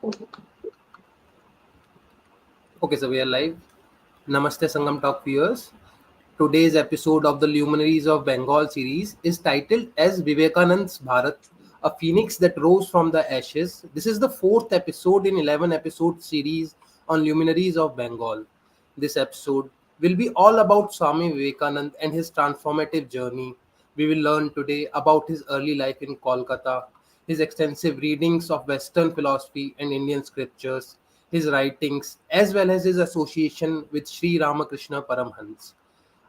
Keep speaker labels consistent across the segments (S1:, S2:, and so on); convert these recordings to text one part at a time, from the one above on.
S1: Okay, so we are live. Namaste Sangam Talk viewers. Today's episode of the Luminaries of Bengal series is titled as Vivekanandas Bharat, a phoenix that rose from the ashes. This is the fourth episode in 11 episode series on Luminaries of Bengal. This episode will be all about Swami Vivekananda and his transformative journey. We will learn today about his early life in Kolkata, his extensive readings of Western philosophy and Indian scriptures, his writings, as well as his association with Sri Ramakrishna Paramhans.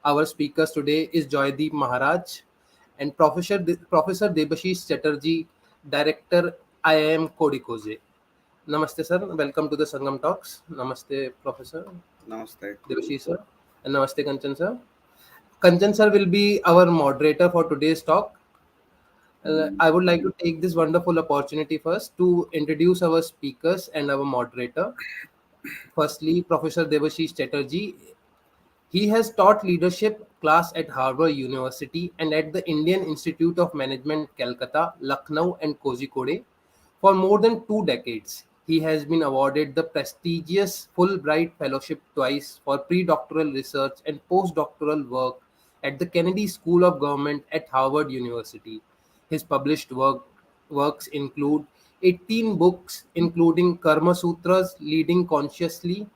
S1: Our speakers today is Joydeep Maharaj and Professor Debashish Chatterjee, Director IIM Kodikoze. Namaste, sir. Welcome to the Sangam Talks. Namaste, Professor
S2: Namaste.
S1: Debashish, sir. And Namaste, Kanchan, sir. Kanchan, sir, will be our moderator for today's talk. I would like to take this wonderful opportunity first to introduce our speakers and our moderator. Firstly, Professor Debashish Chatterjee. He has taught leadership class at Harvard University and at the Indian Institute of Management, Calcutta, Lucknow, and Kozhikode. For more than 2 decades, he has been awarded the prestigious Fulbright Fellowship twice for pre-doctoral research and postdoctoral work at the Kennedy School of Government at Harvard University. His published works include 18 books, including Karma Sutras, Leading Consciously,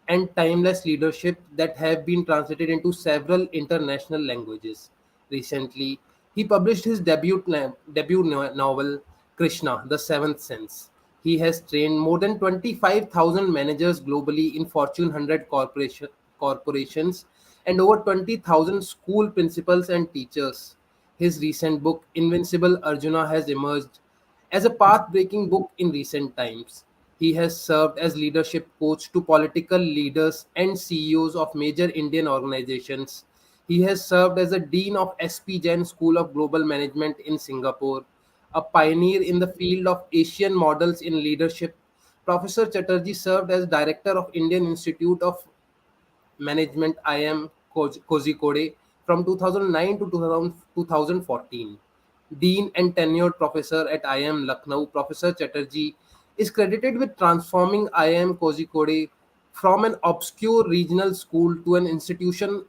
S1: and timeless leadership that have been translated into several international languages. Recently, he published his debut novel, Krishna, The Seventh Sense. He has trained more than 25,000 managers globally in Fortune 100 corporations and over 20,000 school principals and teachers. His recent book, Invincible Arjuna, has emerged as a path breaking book in recent times. He has served as leadership coach to political leaders and CEOs of major Indian organizations. He has served as a dean of SP Jain School of Global Management in Singapore, a pioneer in the field of Asian models in leadership. Professor Chatterjee served as director of Indian Institute of Management IM Kozhikode from 2009 to 2014. Dean and tenured professor at IIM Lucknow, Professor Chatterjee is credited with transforming IIM Kozhikode from an obscure regional school to an institution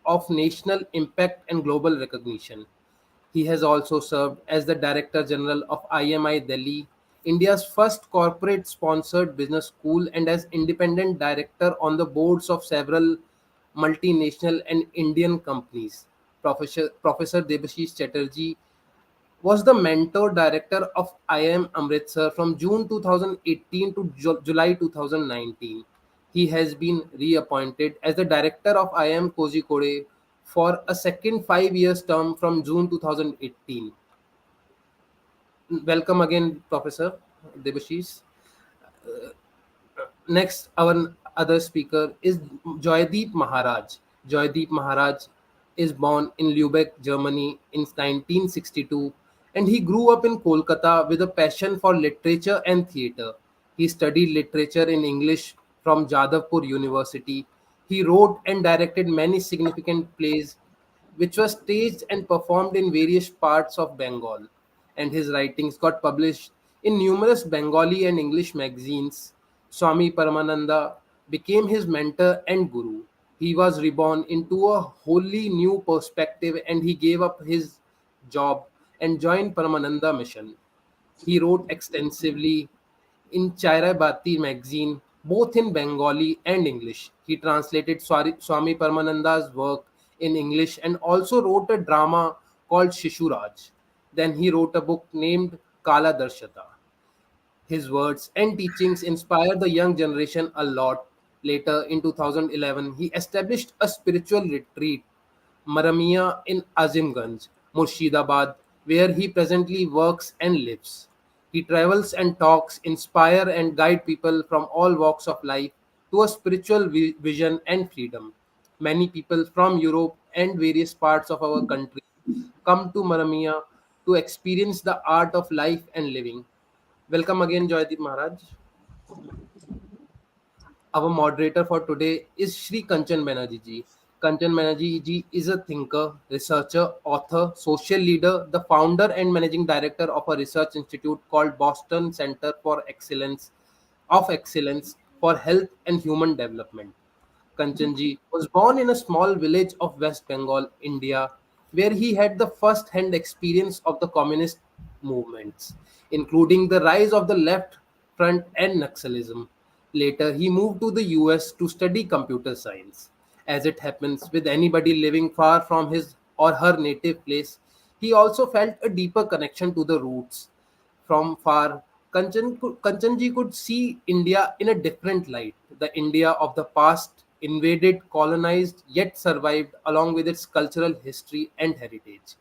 S1: of national impact and global recognition. He has also served as the Director General of IMI Delhi, India's first corporate sponsored business school, and as independent director on the boards of several multinational and Indian companies. Professor Debashish Chatterjee was the mentor director of IIM Amritsar from June 2018 to July 2019. He has been reappointed as the director of IIM Kozhikode for a second 5 years term from June 2018. Welcome again, Professor Debashish. Next, our other speaker is Joydeep Maharaj. Joydeep Maharaj is born in Lübeck, Germany in 1962, and he grew up in Kolkata with a passion for literature and theatre. He studied literature in English from Jadavpur University. He wrote and directed many significant plays, which were staged and performed in various parts of Bengal, and his writings got published in numerous Bengali and English magazines. Swami Paramananda became his mentor and guru. He was reborn into a wholly new perspective and he gave up his job and joined Paramananda mission. He wrote extensively in Chairabati magazine, both in Bengali and English. He translated Swami Paramananda's work in English and also wrote a drama called Shishuraj. Then he wrote a book named Kala Darshata. His words and teachings inspired the young generation a lot. Later, in 2011, he established a spiritual retreat, Maramia in Azimganj, Murshidabad, where he presently works and lives. He travels and talks, inspire and guide people from all walks of life to a spiritual vision and freedom. Many people from Europe and various parts of our country come to Maramia to experience the art of life and living. Welcome again, Joydeep Maharaj. Our moderator for today is Shri Kanchan Banerjee ji. Kanchan Banerjee ji is a thinker, researcher, author, social leader, the founder and managing director of a research institute called Boston Center for Excellence for Health and Human Development. Kanchanji was born in a small village of West Bengal, India, where he had the first hand experience of the communist movements, including the rise of the left front and Naxalism. Later, he moved to the US to study computer science. As it happens with anybody living far from his or her native place, he also felt a deeper connection to the roots. From far, Kanchanji could see India in a different light. The India of the past, invaded, colonized, yet survived along with its cultural history and heritage.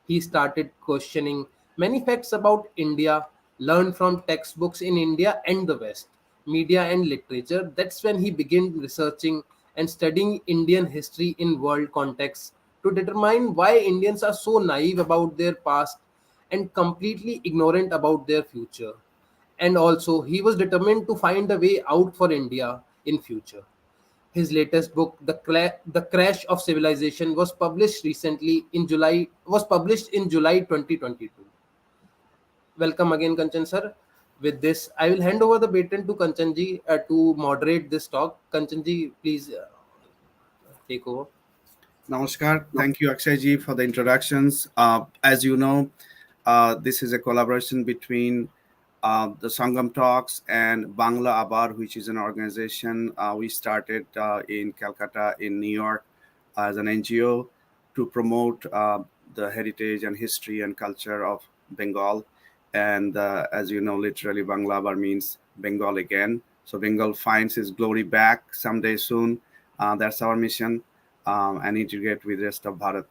S1: He started questioning many facts about India learned from textbooks in India and the West, media and literature. That's when he began researching and studying Indian history in world context to determine why Indians are so naive about their past and completely ignorant about their future. And also, he was determined to find a way out for India in future. His latest book, The Crash of Civilization, was published in July 2022. Welcome again, Kanchan sir. With this, I will hand over the baton to Kanchanji to moderate this talk. Kanchanji, please take over.
S2: Namaskar. Thank you, Akshay ji, for the introductions. As you know, this is a collaboration between the Sangam Talks and Bangla Abar, which is an organization we started in Calcutta, in New York, as an NGO to promote the heritage and history and culture of Bengal. And as you know, literally, Bangla Abar means Bengal again. So Bengal finds its glory back someday soon. That's our mission, and integrate with the rest of Bharat.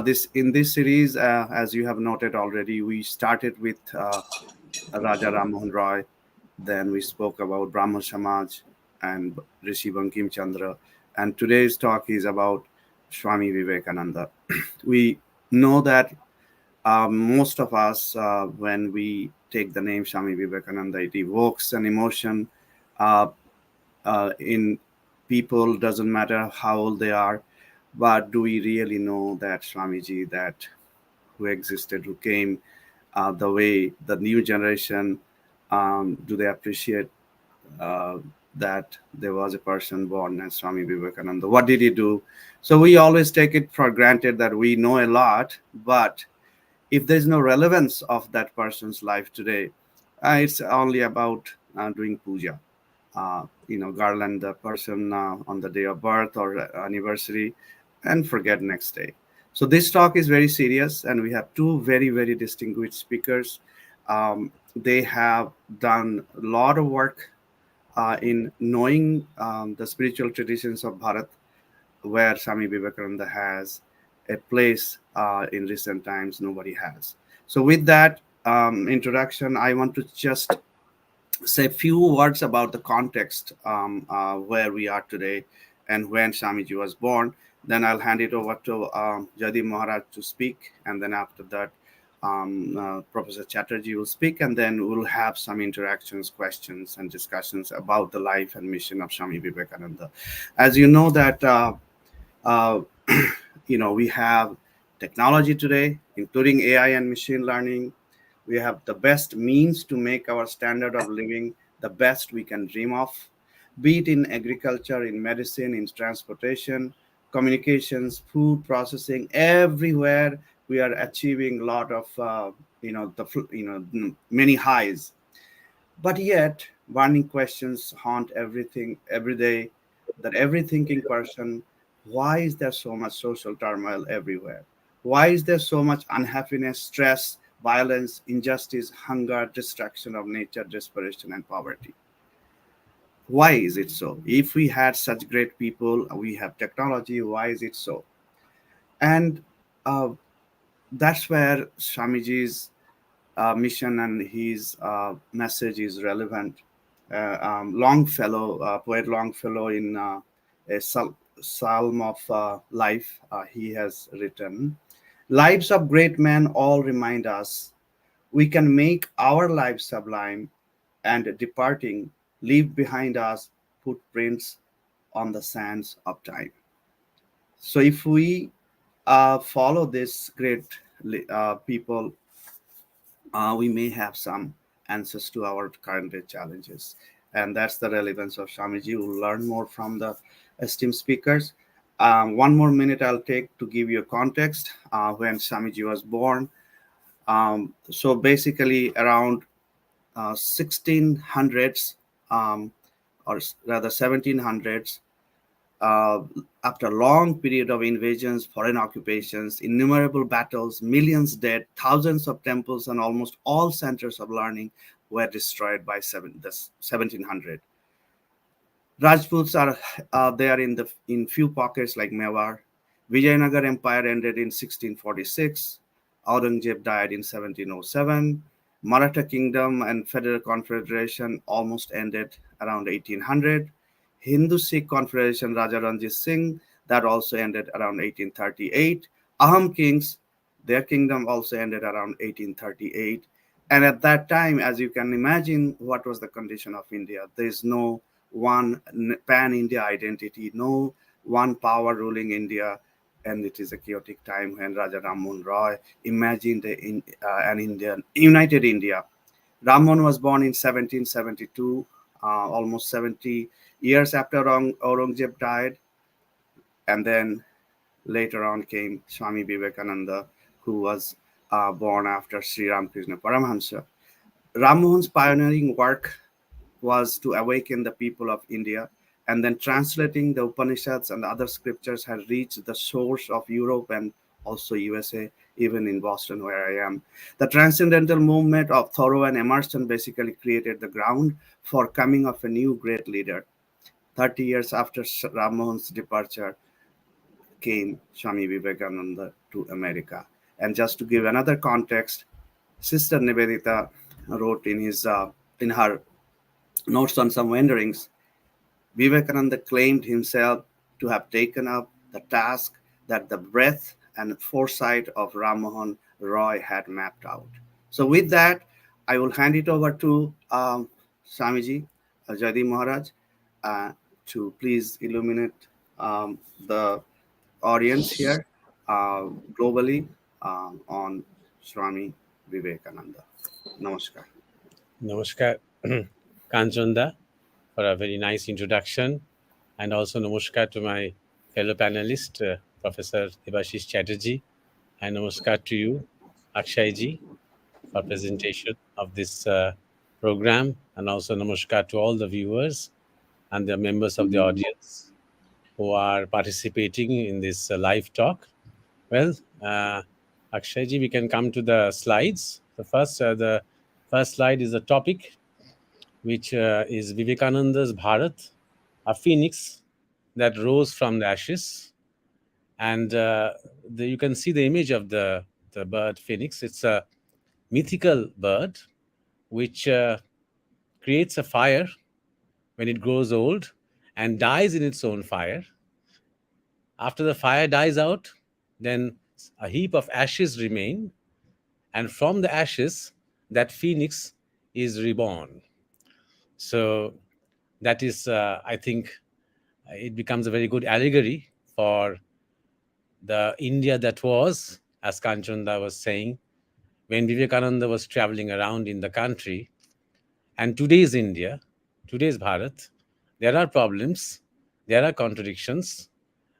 S2: This in this series, as you have noted already, we started with Raja Ram Mohan Roy. Then we spoke about Brahmo Samaj and Rishi Bankim Chandra. And today's talk is about Swami Vivekananda. We know that most of us, when we take the name Swami Vivekananda, it evokes an emotion uh, in people, doesn't matter how old they are. But do we really know that Swamiji, that who existed, who came, the way the new generation, do they appreciate uh, that there was a person born as Swami Vivekananda? What did he do? So we always take it for granted that we know a lot, but if there's no relevance of that person's life today, it's only about doing puja. Garland the person on the day of birth or anniversary, and forget next day. So this talk is very serious, and we have two very, very distinguished speakers. They have done a lot of work in knowing the spiritual traditions of Bharat, where Swami Vivekananda has a place in recent times nobody has. So, with that introduction, I want to just say a few words about the context where we are today and when Swamiji was born. Then I'll hand it over to Jadi Maharaj to speak, and then after that, Professor Chatterjee will speak, and then we'll have some interactions, questions, and discussions about the life and mission of Swami Vivekananda. As you know that uh, we have technology today, including AI and machine learning. We have the best means to make our standard of living the best we can dream of, be it in agriculture, in medicine, in transportation, communications, food processing. Everywhere we are achieving a lot of many highs. But yet, burning questions haunt everything every day. That every thinking person, why is there so much social turmoil everywhere? Why is there so much unhappiness, stress, violence, injustice, hunger, destruction of nature, desperation, and poverty? Why is it so? If we had such great people, we have technology, why is it so? And uh, that's where Swamiji's mission and his message is relevant. Longfellow, poet Longfellow, in a psalm of life, he has written, "Lives of great men all remind us we can make our lives sublime, and leave behind us footprints on the sands of time." So if we follow this great people, we may have some answers to our current day challenges. And that's the relevance of Swamiji. We'll learn more from the esteemed speakers. One more minute I'll take to give you a context when Swamiji was born. So basically, around 1600s, or rather 1700s, uh, after a long period of invasions, foreign occupations, innumerable battles, millions dead, thousands of temples, and almost all centers of learning were destroyed by the 1700. Rajputs are there in few pockets like Mewar. Vijayanagar Empire ended in 1646. Aurangzeb died in 1707. Maratha Kingdom and Federal Confederation almost ended around 1800. Hindu Sikh Confederation Raja Ranjit Singh, that also ended around 1838. Ahom kings, their kingdom also ended around 1838. And at that time, as you can imagine, what was the condition of India? There is no one pan India identity, no one power ruling India. And it is a chaotic time when Raja Rammohn Roy imagined an Indian, united India. Rammohn was born in 1772, almost 70 years after Aurangzeb died. And then later on came Swami Vivekananda, who was born after Sri Ramakrishna Paramahansa. Rammohan's pioneering work was to awaken the people of India, and then translating the Upanishads and other scriptures had reached the shores of Europe and also USA, even in Boston, where I am. The transcendental movement of Thoreau and Emerson basically created the ground for coming of a new great leader. 30 years after Rammohan's departure came Swami Vivekananda to America. And just to give another context, Sister Nivedita wrote in her notes on some wanderings, Vivekananda claimed himself to have taken up the task that the breadth and foresight of Rammohan Roy had mapped out. So, with that, I will hand it over to Swamiji, Jaydeep Maharaj, uh, to please illuminate the audience here globally on Swami Vivekananda. Namaskar.
S3: Namaskar, Kanchanda, for a very nice introduction. And also namaskar to my fellow panelist, Professor Debashish Chatterjee. And namaskar to you, Akshayji, for presentation of this program. And also namaskar to all the viewers and the members of the audience who are participating in this live talk. Well, Akshayji, we can come to the slides. The first slide is the topic, which is Vivekananda's Bharat, a phoenix that rose from the ashes. And you can see the image of the bird phoenix. It's a mythical bird which creates a fire when it grows old and dies in its own fire. After the fire dies out, then a heap of ashes remain, and from the ashes, that phoenix is reborn. So that is, I think, it becomes a very good allegory for the India that was, as Kanchanda was saying, when Vivekananda was traveling around in the country. And today's India, today's Bharat, there are problems, there are contradictions,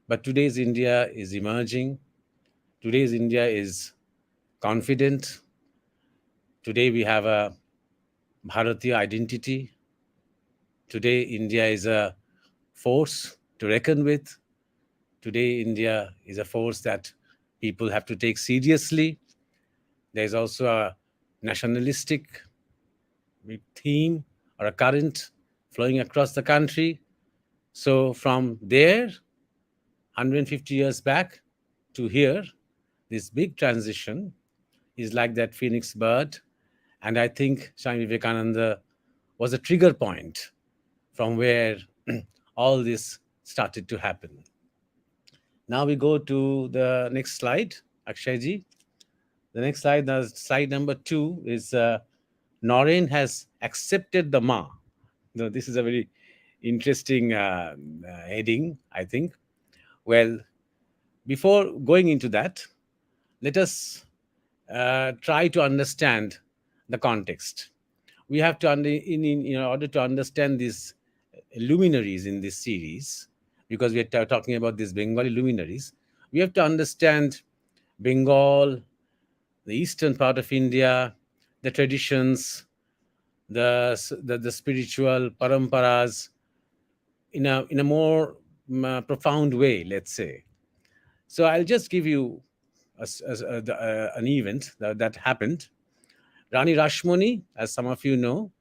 S3: but today's India is emerging. Today's India is confident. Today we have a Bharatiya identity. Today India is a force to reckon with. Today India is a force that people have to take seriously. There's also a nationalistic theme or a current flowing across the country. So from there, 150 years back to here, this big transition is like that phoenix bird. And I think Swami Vivekananda was a trigger point from where all this started to happen. Now we go to the next slide, Akshayji. The next slide, slide number 2, is Noreen has accepted the Ma. Now, this is a very interesting heading, I think. Well, Before going into that, let us try to understand the context. We have to, in order to understand these luminaries in this series, because we are talking about these Bengali luminaries, we have to understand Bengal, the eastern part of India, the traditions, the spiritual paramparas in a more profound way, let's say. So I'll just give you an event that happened. Rani Rashmoni, as some of you know,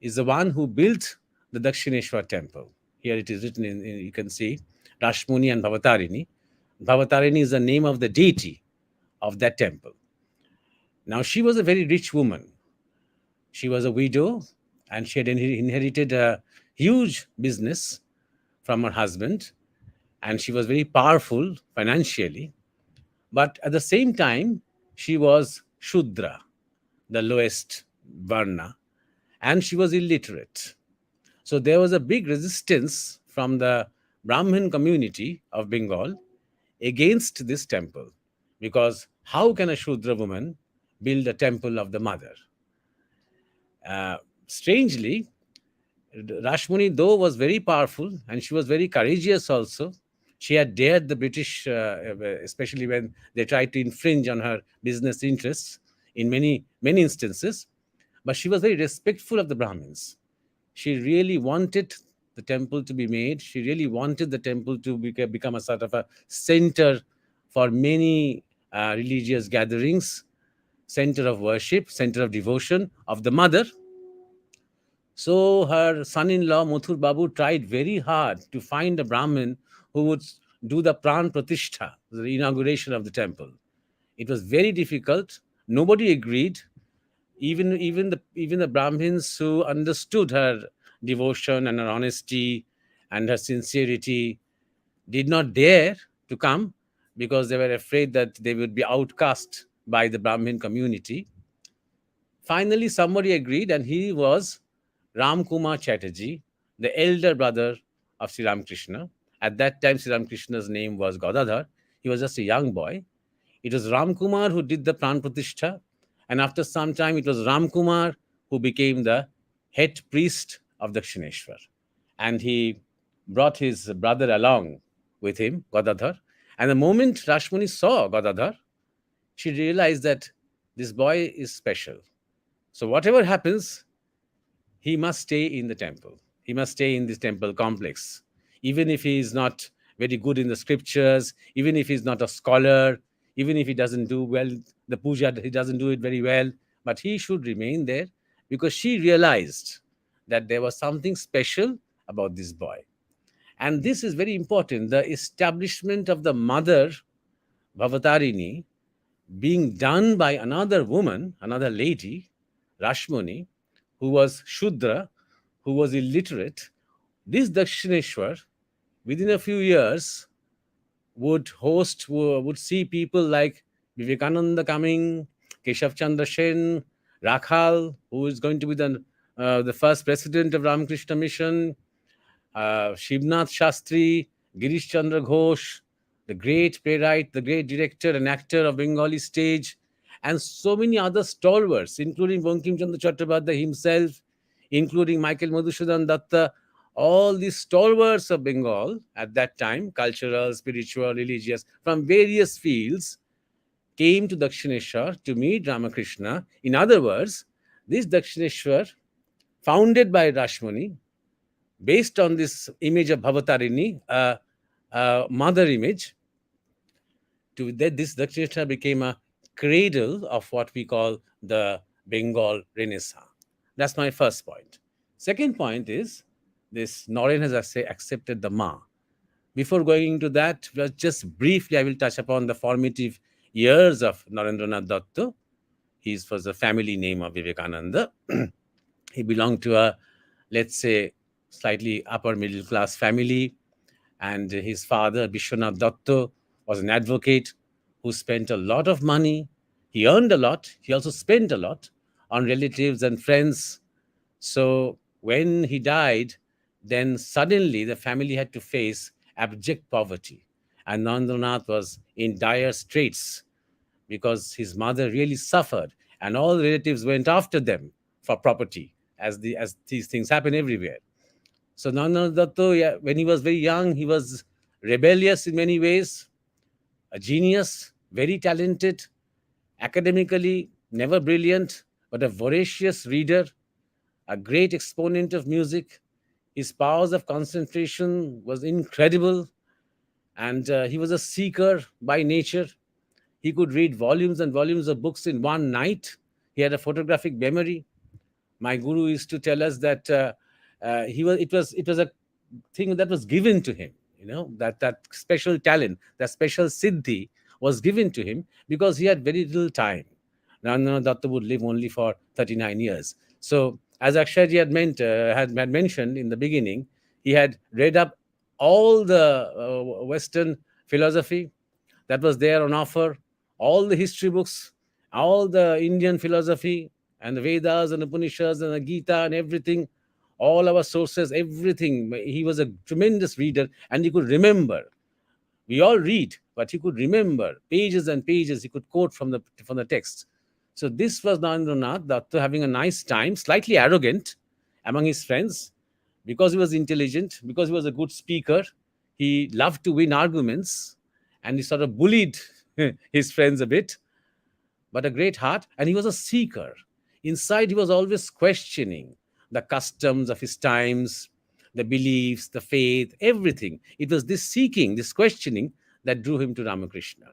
S3: is the one who built the Dakshineshwar temple. Here it is written you can see Rashmoni and Bhavatarini. Bhavatarini is the name of the deity of that temple. Now, she was a very rich woman. She was a widow and she had inherited a huge business from her husband, and she was very powerful financially. But at the same time, she was Shudra, the lowest Varna, and she was illiterate. So there was a big resistance from the Brahmin community of Bengal against this temple, because how can a Shudra woman build a temple of the mother? Strangely, Rashmoni, though, was very powerful and she was very courageous also. She had dared the British, especially when they tried to infringe on her business interests in many instances. But she was very respectful of the Brahmins. She really wanted the temple to be made. She really wanted the temple to become a sort of a center for many religious gatherings, center of worship, center of devotion of the mother. So her son-in-law Mathur Babu tried very hard to find a Brahmin who would do the Pran Pratishtha, the inauguration of the temple. It was very difficult. Nobody agreed. Even the Brahmins who understood her devotion and her honesty and her sincerity did not dare to come, because they were afraid that they would be outcast by the Brahmin community. Finally, somebody agreed, and he was Ram Kumar Chatterjee, the elder brother of Sri Ramakrishna. At that time, Sri Ramakrishna's name was Godadhar. He was just a young boy. It was Ram Kumar who did the Pran Pratishtha, and after some time, it was Ram Kumar who became the head priest of Dakshineshwar. And he brought his brother along with him, Godadhar. And the moment Rashmoni saw Godadhar, she realized that this boy is special. So, whatever happens, he must stay in the temple. He must stay in this temple complex. Even if he is not very good in the scriptures, even if he's not a scholar, even if he doesn't do well, the puja, he doesn't do it very well, but he should remain there, because she realized that there was something special about this boy. And this is very important. The establishment of the mother, Bhavatarini, being done by another woman, another lady, Rashmoni, who was Shudra, who was illiterate. This Dakshineshwar, within a few years, would see people like Vivekananda coming, Keshav Chandra Sen, Rakhal, who is going to be the first president of Ramakrishna Mission, Shivnath Shastri, Girish Chandra Ghosh, the great playwright, the great director and actor of Bengali stage, and so many other stalwarts, including Bankim Chandra Chattopadhyay himself, including Michael Madhusudan Datta. All these stalwarts of Bengal at that time, cultural, spiritual, religious, from various fields, came to Dakshineshwar to meet Ramakrishna. In other words, this Dakshineshwar, founded by Rashmoni, based on this image of Bhavatarini, a mother image, to that this Dakshineshwar became a cradle of what we call the Bengal Renaissance. That's my first point. Second point is this Noren has accepted the Ma. Before going into that, just briefly, I will touch upon the formative years of Narendranath Datta. He was the family name of Vivekananda. He belonged to a, let's say, slightly upper middle class family. And his father, Vishwanath Datta, was an advocate who spent a lot of money. He earned a lot. He also spent a lot on relatives and friends. So when he died, then suddenly the family had to face abject poverty. And Narendranath was in dire straits because his mother really suffered, and all relatives went after them for property, as these things happen everywhere. So Nana Datto, yeah, when he was very young, he was rebellious in many ways, a genius, very talented, academically never brilliant, but a voracious reader, a great exponent of music. His powers of concentration was incredible, and he was a seeker by nature. He could read volumes and volumes of books in one night. He had a photographic memory. My guru used to tell us that he was it was a thing that was given to him, that special talent, that special siddhi was given to him because he had very little time. Nana Datta would live only for 39 years. So as Akshay had mentioned in the beginning, he had read up all the Western philosophy that was there on offer, all the history books, all the Indian philosophy, and the Vedas and Upanishads and the Gita and everything, all our sources, everything. He was a tremendous reader, and he could remember. We all read, but he could remember pages and pages. He could quote from the text. So this was Narendranath Datta having a nice time, slightly arrogant among his friends, because he was intelligent, because he was a good speaker. He loved to win arguments, and he sort of bullied his friends a bit, but a great heart. And he was a seeker. Inside, he was always questioning the customs of his times, the beliefs, the faith, everything. It was this seeking, this questioning that drew him to Ramakrishna.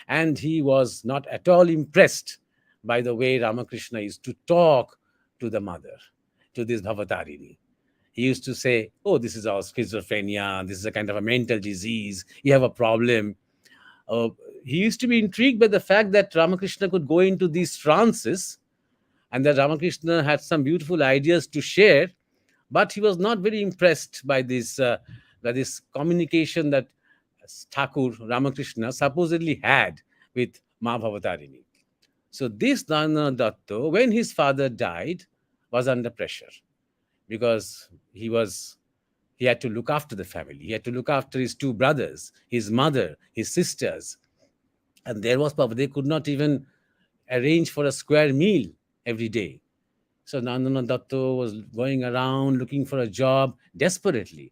S3: And he was not at all impressed by the way Ramakrishna used to talk to the mother, to this Bhavatarini. He used to say, "Oh, this is all schizophrenia. This is a kind of a mental disease. You have a problem." Uh, he used to be intrigued by the fact that Ramakrishna could go into these trances and that Ramakrishna had some beautiful ideas to share, but he was not very impressed by this communication that Thakur Ramakrishna supposedly had with Ma Bhavatarini. So this Nana Datta, when his father died, was under pressure because he had to look after the family. He had to look after his two brothers, his mother, his sisters, and there was Papa. They could not even arrange for a square meal every day. So Nandana Datta was going around looking for a job desperately.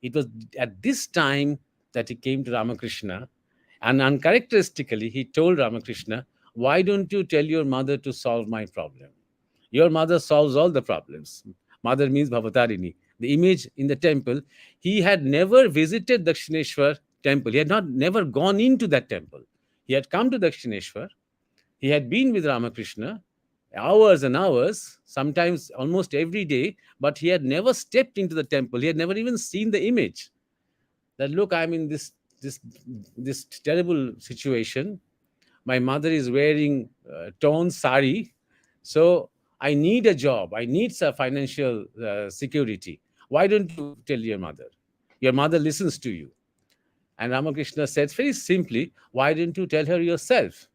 S3: It was at this time that he came to Ramakrishna, and uncharacteristically, he told Ramakrishna, "Why don't you tell your mother to solve my problem? Your mother solves all the problems." Mother means Bhavatarini. The image in the temple, he had never visited Dakshineshwar temple. He had not never gone into that temple. He had come to Dakshineshwar. He had been with Ramakrishna hours and hours, sometimes almost every day, but he had never stepped into the temple. He had never even seen the image. That look, I'm in this terrible situation. My mother is wearing torn sari, so I need a job. I need some financial security. Why don't you tell your mother? Your mother listens to you. And Ramakrishna says very simply, why didn't you tell her yourself?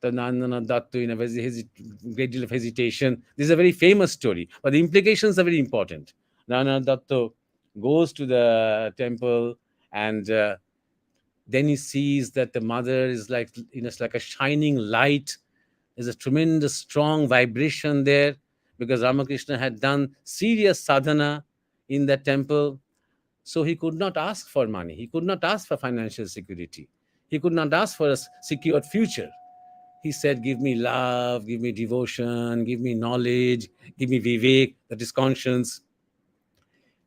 S3: The Nandana Dattu, in a great deal of hesitation. This is a very famous story, but the implications are very important. Nandana Dattu goes to the temple, and then he sees that the mother is like, it's like a shining light. There's a tremendous strong vibration there because Ramakrishna had done serious sadhana in that temple. So he could not ask for money. He could not ask for financial security. He could not ask for a secured future. He said, "Give me love, give me devotion, give me knowledge, give me vivek, that is conscience."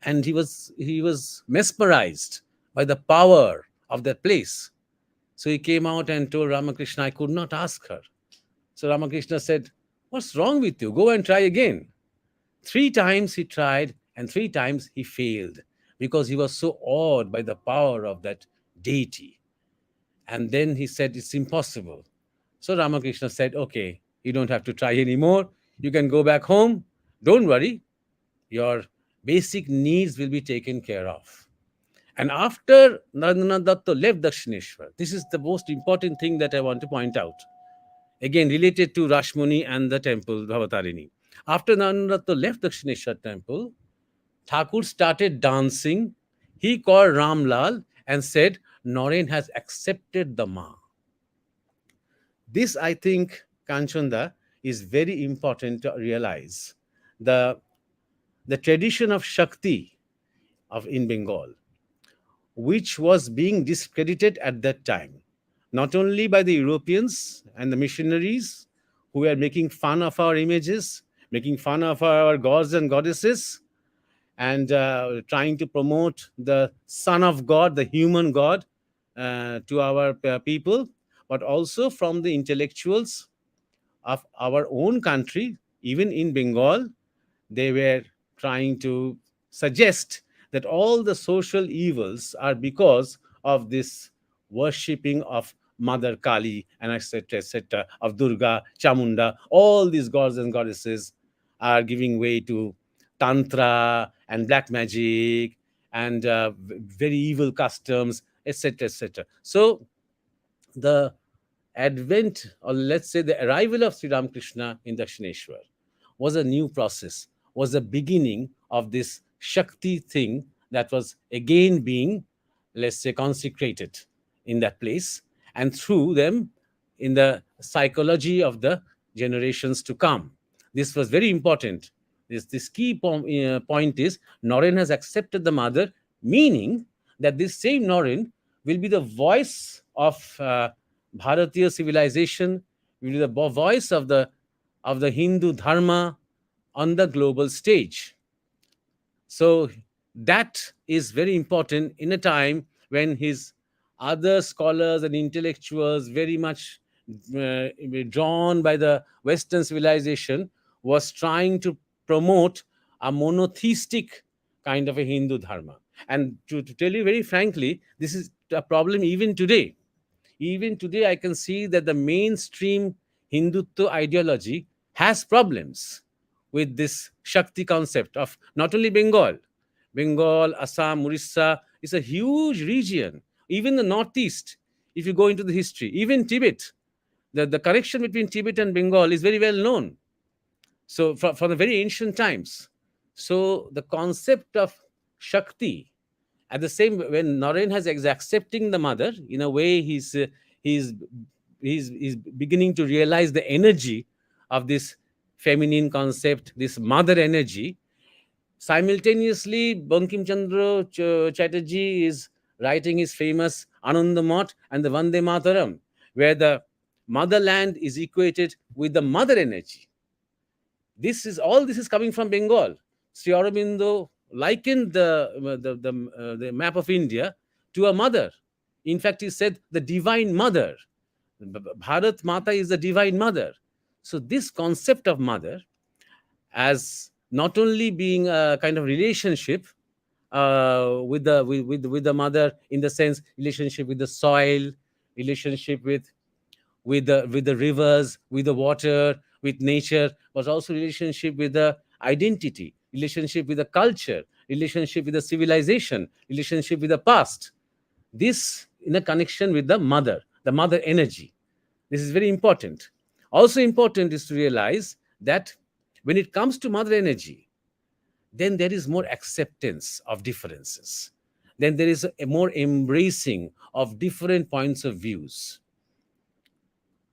S3: And he was mesmerized by the power of that place. So he came out and told Ramakrishna, "I could not ask her." So Ramakrishna said, "What's wrong with you? Go and try again." 3 times he tried, and 3 times he failed because he was so awed by the power of that deity. And then he said, "It's impossible." So Ramakrishna said, "Okay, you don't have to try anymore. You can go back home. Don't worry. Your basic needs will be taken care of." And after Narendra Datta left Dakshineshwar, this is the most important thing that I want to point out. Again, related to Rashmoni and the temple, Bhavatarini. After Narendra Datta left Dakshineshwar temple, Thakur started dancing. He called Ramlal and said, Naren has accepted the Ma. This, I think, Kanchanda, is very important to realize. The, the tradition of Shakti in Bengal, which was being discredited at that time, not only by the Europeans and the missionaries who were making fun of our images, making fun of our gods and goddesses, and trying to promote the Son of God, the human God, to our people, but also from the intellectuals of our own country, even in Bengal. They were trying to suggest that all the social evils are because of this worshipping of Mother Kali and etc., of Durga, Chamunda. All these gods and goddesses are giving way to Tantra and black magic and very evil customs, etc., etc. So the advent, or let's say the arrival of Sri Ramakrishna in Dakshineshwar was a new process, was the beginning of this Shakti thing that was again being, let's say, consecrated in that place, and through them in the psychology of the generations to come. This was very important. This key point is Naren has accepted the mother, meaning that this same Naren will be the voice of Bharatiya civilization, will be the voice of the Hindu dharma on the global stage. So that is very important in a time when his other scholars and intellectuals, very much drawn by the Western civilization, was trying to promote a monotheistic kind of a Hindu dharma. And to tell you very frankly, this is a problem even today. Even today, I can see that the mainstream Hindutva ideology has problems with this Shakti concept of not only Bengal. Bengal, Assam, Orissa is a huge region. Even the Northeast, if you go into the history, even Tibet, the connection between Tibet and Bengal is very well known. So, from the very ancient times. So, the concept of Shakti, at the same, when Naren is accepting the mother, in a way he's he's beginning to realize the energy of this feminine concept, this mother energy. Simultaneously, Bankim Chandra Chatterjee is writing his famous Anandamat and the Vande Mataram, where the motherland is equated with the mother energy. This is coming from Bengal. Sri Aurobindo likened the map of India to a mother. In fact, he said the divine mother. Bharat Mata is the divine mother. So this concept of mother as not only being a kind of relationship with the mother, in the sense relationship with the soil, relationship with the rivers, with the water, with nature, but also relationship with the identity, relationship with the culture, relationship with the civilization, relationship with the past. This in a connection with the mother energy. This is very important. Also important is to realize that when it comes to mother energy, then there is more acceptance of differences. Then there is a more embracing of different points of views.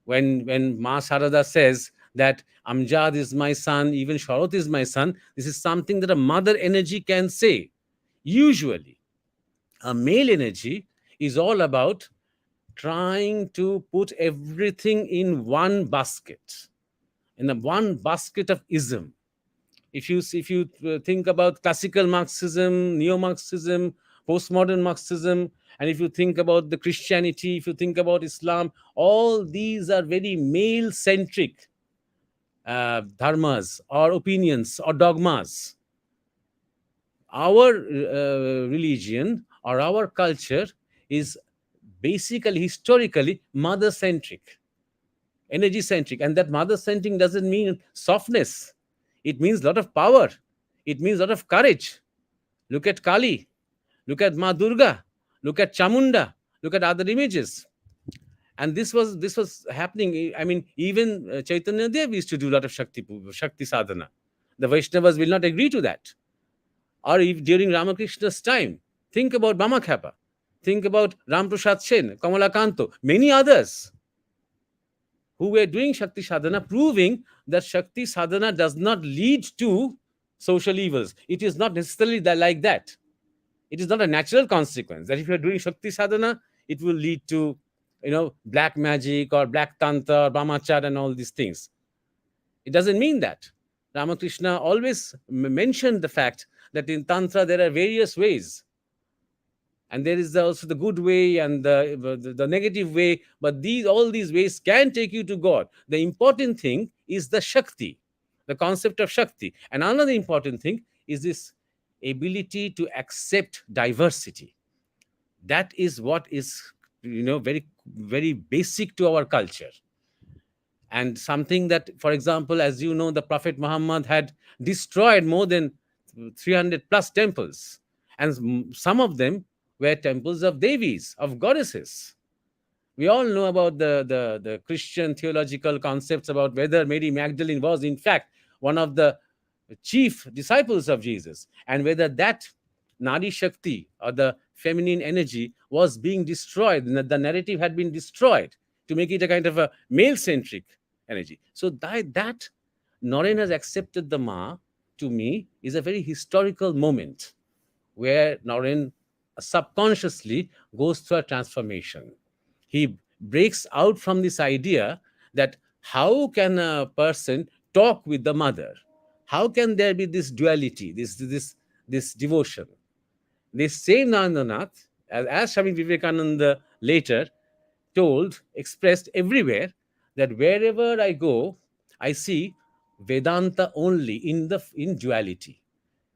S3: When Ma Sarada says that Amjad is my son, even Sharat is my son, this is something that a mother energy can say. Usually, a male energy is all about trying to put everything in one basket, in the one basket of ism. If you think about classical Marxism, neo-Marxism, postmodern Marxism, and if you think about the Christianity, if you think about Islam, all these are very male-centric dharmas or opinions or dogmas. Our religion or our culture is basically, historically, mother-centric, energy-centric. And that mother-centric doesn't mean softness. It means a lot of power. It means a lot of courage. Look at Kali. Look at Ma Durga. Look at Chamunda. Look at other images. And this was happening. I mean, even Chaitanya Dev used to do a lot of Shakti sadhana. The Vaishnavas will not agree to that. Or if during Ramakrishna's time, think about Bama Khapa. Think about Ram Prasad Sen, Kamala Kanto, many others who were doing Shakti sadhana, proving that Shakti sadhana does not lead to social evils. It is not necessarily like that. It is not a natural consequence that if you are doing Shakti sadhana, it will lead to, black magic or black tantra or brahmachar and all these things. It doesn't mean that. Ramakrishna always mentioned the fact that in tantra there are various ways, and there is also the good way and the negative way, but all these ways can take you to God. The important thing is the Shakti, the concept of Shakti. And another important thing is this ability to accept diversity. That is what is, very, very basic to our culture, and something that, for example, as you know, the Prophet Muhammad had destroyed more than 300 plus temples, and some of them were temples of devis, of goddesses. We all know about the Christian theological concepts about whether Mary Magdalene was in fact one of the chief disciples of Jesus, and whether that Nari Shakti or the feminine energy was being destroyed, the narrative had been destroyed to make it a kind of a male centric energy. So that Noreen has accepted the Ma, to me, is a very historical moment where Noreen subconsciously goes through a transformation. He breaks out from this idea that how can a person talk with the mother? How can there be this duality, this devotion? This same Narendra, as Swami Vivekananda later told, expressed everywhere, that wherever I go, I see Vedanta only in duality.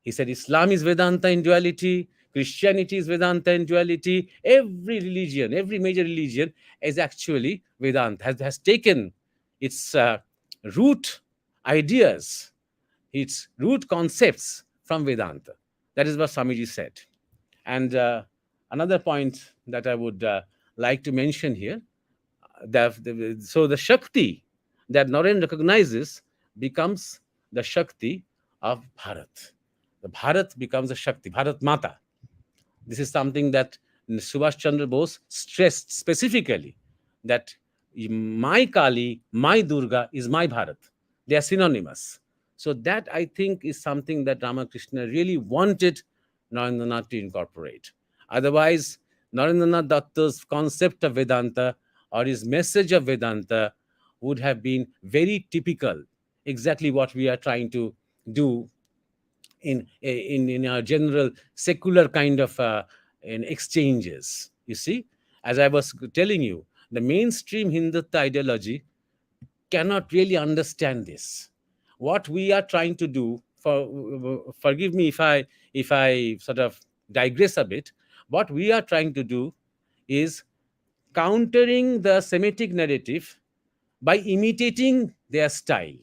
S3: He said Islam is Vedanta in duality, Christianity is Vedanta in duality. Every religion, every major religion is actually Vedanta, has taken its root ideas, its root concepts from Vedanta. That is what Swamiji said. And another point that I would like to mention here, so the Shakti that Naren recognizes becomes the Shakti of Bharat. The Bharat becomes a Shakti, Bharat Mata. This is something that Subhash Chandra Bose stressed specifically, that my Kali, my Durga is my Bharat. They are synonymous. So that, I think, is something that Ramakrishna really wanted Narendranath to incorporate. Otherwise, Narendranath Datta's concept of Vedanta or his message of Vedanta would have been very typical, exactly what we are trying to do in our general secular kind of in exchanges. You see, as I was telling you, the mainstream Hindutva ideology cannot really understand this. What we are trying to do, forgive me if I sort of digress a bit. What we are trying to do is countering the Semitic narrative by imitating their style,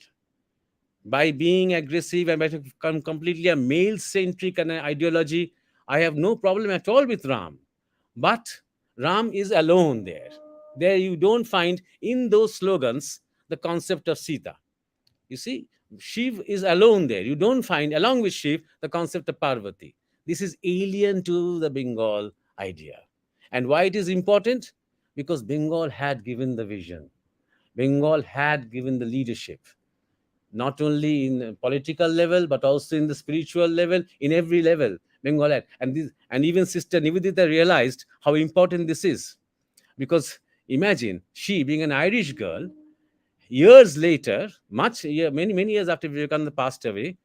S3: by being aggressive and by become completely a male centric and an ideology. I have no problem at all with Ram, but Ram is alone there. There you don't find in those slogans the concept of Sita. You see, Shiv is alone there. You don't find, along with Shiv, the concept of Parvati. This is alien to the Bengal idea. And why it is important? Because Bengal had given the vision. Bengal had given the leadership, not only in the political level but also in the spiritual level, in every level. Bengal had, and even Sister Nivedita realized how important this is, because imagine she being an Irish girl, years later, many years after Vivekananda passed away,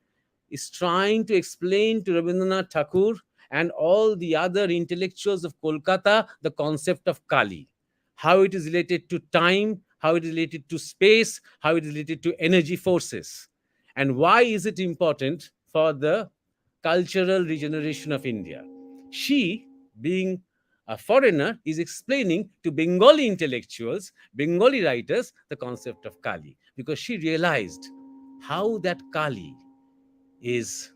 S3: is trying to explain to Rabindranath Tagore and all the other intellectuals of Kolkata the concept of Kali, how it is related to time, how it is related to space, how it is related to energy forces, and why is it important for the cultural regeneration of India. She, being a foreigner, is explaining to Bengali intellectuals, Bengali writers, the concept of Kali, because she realized how that Kali is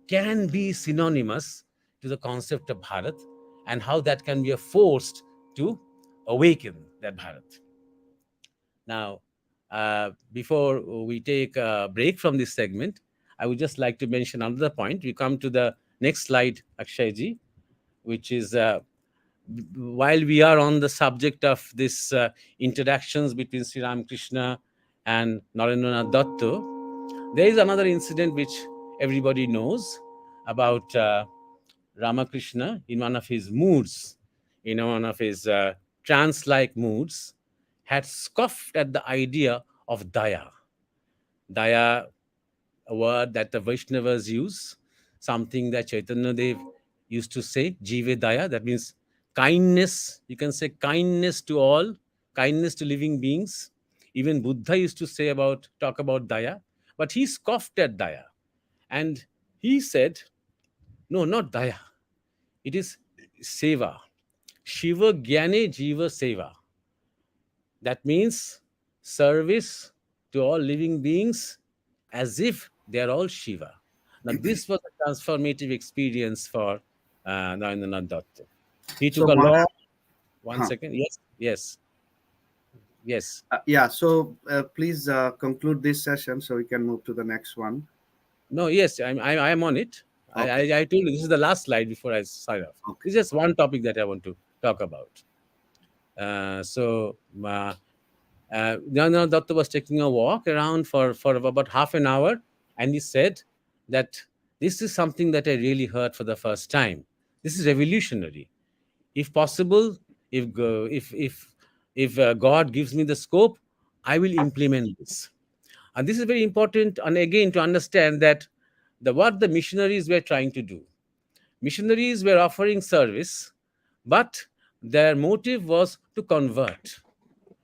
S3: can be synonymous to the concept of Bharat, and how that can be a force to awaken that Bharat. Now, before we take a break from this segment, I would just like to mention another point. We come to the next slide, Akshayji, which is while we are on the subject of this interactions between Sri Ramakrishna and Narendranath Datta, there is another incident which everybody knows about Ramakrishna in one of his moods, in one of his trance like moods, had scoffed at the idea of daya. Daya, a word that the Vaishnavas use, something that Chaitanya Dev used to say, Jive Daya, that means kindness. You can say kindness to all, kindness to living beings. Even Buddha used to talk about Daya, but he scoffed at Daya. And he said, no, not Daya, it is Seva. Shiva Gyane Jiva Seva. That means service to all living beings as if they are all Shiva. Now, this was a transformative experience for Narendranath Datta. He took
S2: So
S3: a
S2: Maharaj,
S3: long, one
S2: huh.
S3: second, yes, yes, yes.
S2: Yeah, so please conclude this session so we can move to the next one.
S3: No, yes, I'm on it.
S2: Okay,
S3: I told you this is the last slide before I sign off.
S2: okay.
S3: This is just one topic that I want to talk about. Jana Datta was taking a walk around for about half an hour, and he said that this is something that I really heard for the first time. This is revolutionary. If possible, if God gives me the scope, I will implement this. And this is very important. And again, to understand that what the missionaries were trying to do. Missionaries were offering service, but their motive was to convert.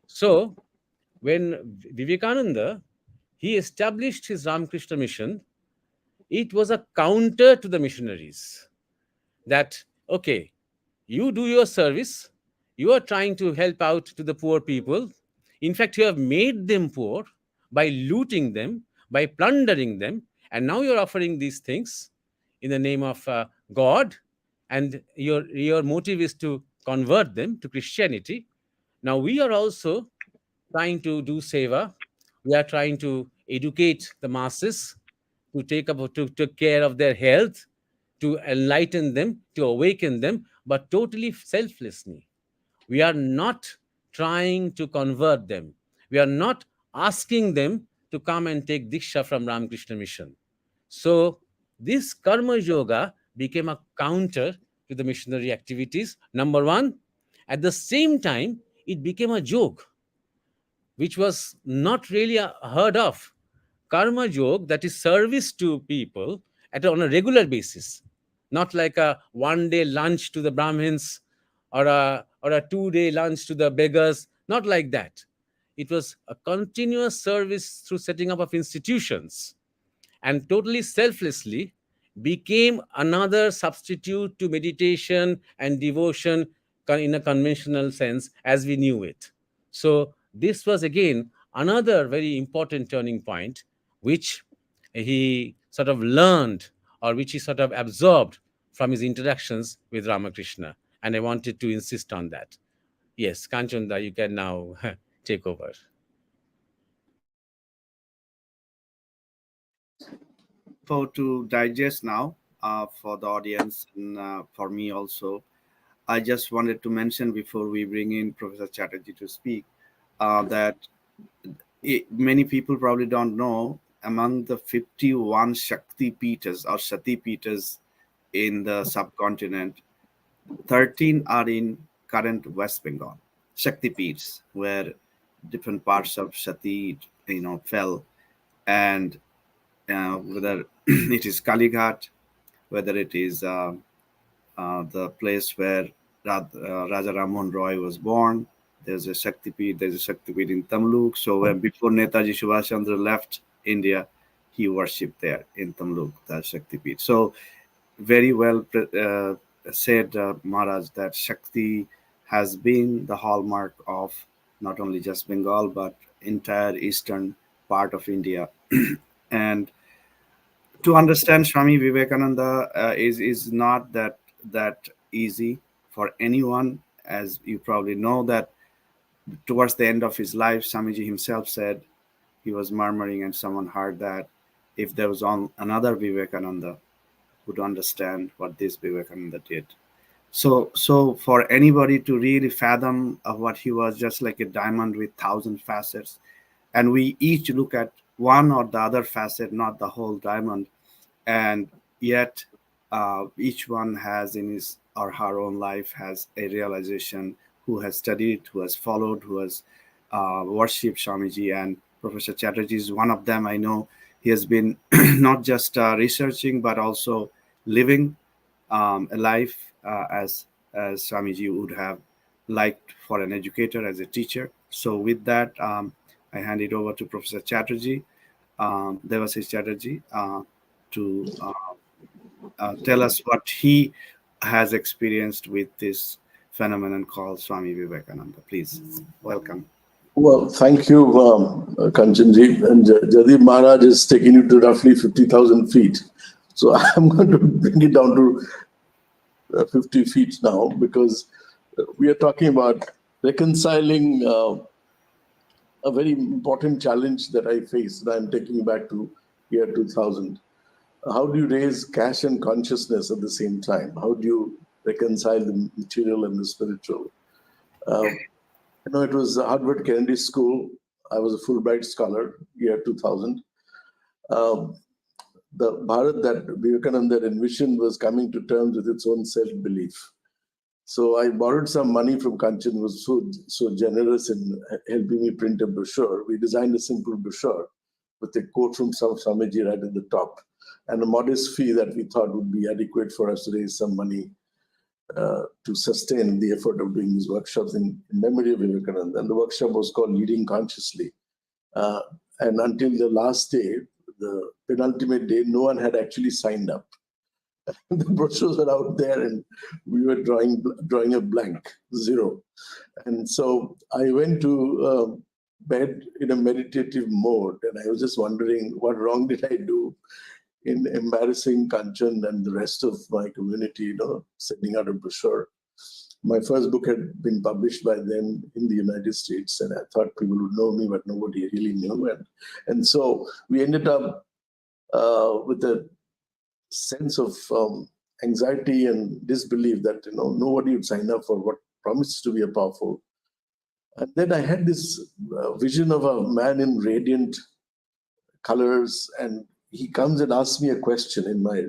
S3: So when Vivekananda he established his Ramakrishna mission, it was a counter to the missionaries. That okay, you do your service, you are trying to help out to the poor people. In fact, you have made them poor by looting them, by plundering them, and now you're offering these things in the name of God, and your motive is to convert them to Christianity. Now we are also trying to do seva. We are trying to educate the masses to take care of their health, to enlighten them, to awaken them, but totally selflessly. We are not trying to convert them. We are not asking them to come and take diksha from Ramakrishna Mission. So this karma yoga became a counter to the missionary activities. Number one, at the same time, it became a joke which was not really heard of. Karma yoga, that is service to people on a regular basis, not like a 1 day lunch to the Brahmins or a 2 day lunch to the beggars, not like that. It was a continuous service through setting up of institutions, and totally selflessly became another substitute to meditation and devotion in a conventional sense as we knew it. So, this was again another very important turning point which he sort of learned or which he sort of absorbed from his interactions with Ramakrishna. And I wanted to insist on that. Yes, Kanchanda, you can now take over.
S2: For to digest now for the audience and for me also, I just wanted to mention before we bring in Professor Chatterjee to speak that many people probably don't know among the 51 Shakti Pitas or Sati Pitas in the subcontinent, 13 are in current West Bengal. Shakti Peeths, where different parts of Sati, fell, and whether it is Kalighat, whether it is the place where Raja Rammohn Roy was born. There's a Shakti Peeth. There's a Shakti Peeth in Tamluk. So when before Netaji Subhash Chandra left India, he worshipped there in Tamluk, the Shakti Peeth. So very well said, Maharaj, that Shakti has been the hallmark of not only just Bengal but entire eastern part of India. And to understand Swami Vivekananda is not that easy for anyone, as you probably know that towards the end of his life, Swamiji himself said he was murmuring, and someone heard that if there was another Vivekananda would understand what this Vivekananda did. So for anybody to really fathom what he was, just like a diamond with thousand facets, and we each look at one or the other facet, not the whole diamond, and yet each one has in his or her own life has a realization, who has studied, who has followed, who has worshipped Swamiji. And Professor Chatterjee is one of them. I know he has been not just researching but also living a life as Swamiji would have liked for an educator, as a teacher. So with that, I hand it over to Professor Chatterjee, Devasish Chatterjee, to tell us what he has experienced with this phenomenon called Swami Vivekananda. Please, welcome.
S4: Well, thank you, Kanchanji. And Jadip Maharaj is taking you to roughly 50,000 feet. So I'm going to bring it down to 50 feet now, because we are talking about reconciling a very important challenge that I faced, that I'm taking back to year 2000. How do you raise cash and consciousness at the same time? How do you reconcile the material and the spiritual? It was Harvard Kennedy School. I was a Fulbright scholar, year 2000. The Bharat that Vivekananda envisioned was coming to terms with its own self-belief. So I borrowed some money from Kanchan, who was so generous in helping me print a brochure. We designed a simple brochure with a quote from Swamiji right at the top, and a modest fee that we thought would be adequate for us to raise some money to sustain the effort of doing these workshops in memory of Vivekananda. And the workshop was called Leading Consciously. And until the last day, the penultimate day, no one had actually signed up. The brochures were out there, and we were drawing a blank, zero. And so I went to bed in a meditative mode, and I was just wondering, what wrong did I do in embarrassing Kanchan and the rest of my community, sending out a brochure. My first book had been published by then in the United States, and I thought people would know me, but nobody really knew. And so we ended up with a sense of anxiety and disbelief that nobody would sign up for what promises to be a powerful. And then I had this vision of a man in radiant colors, and he comes and asks me a question in my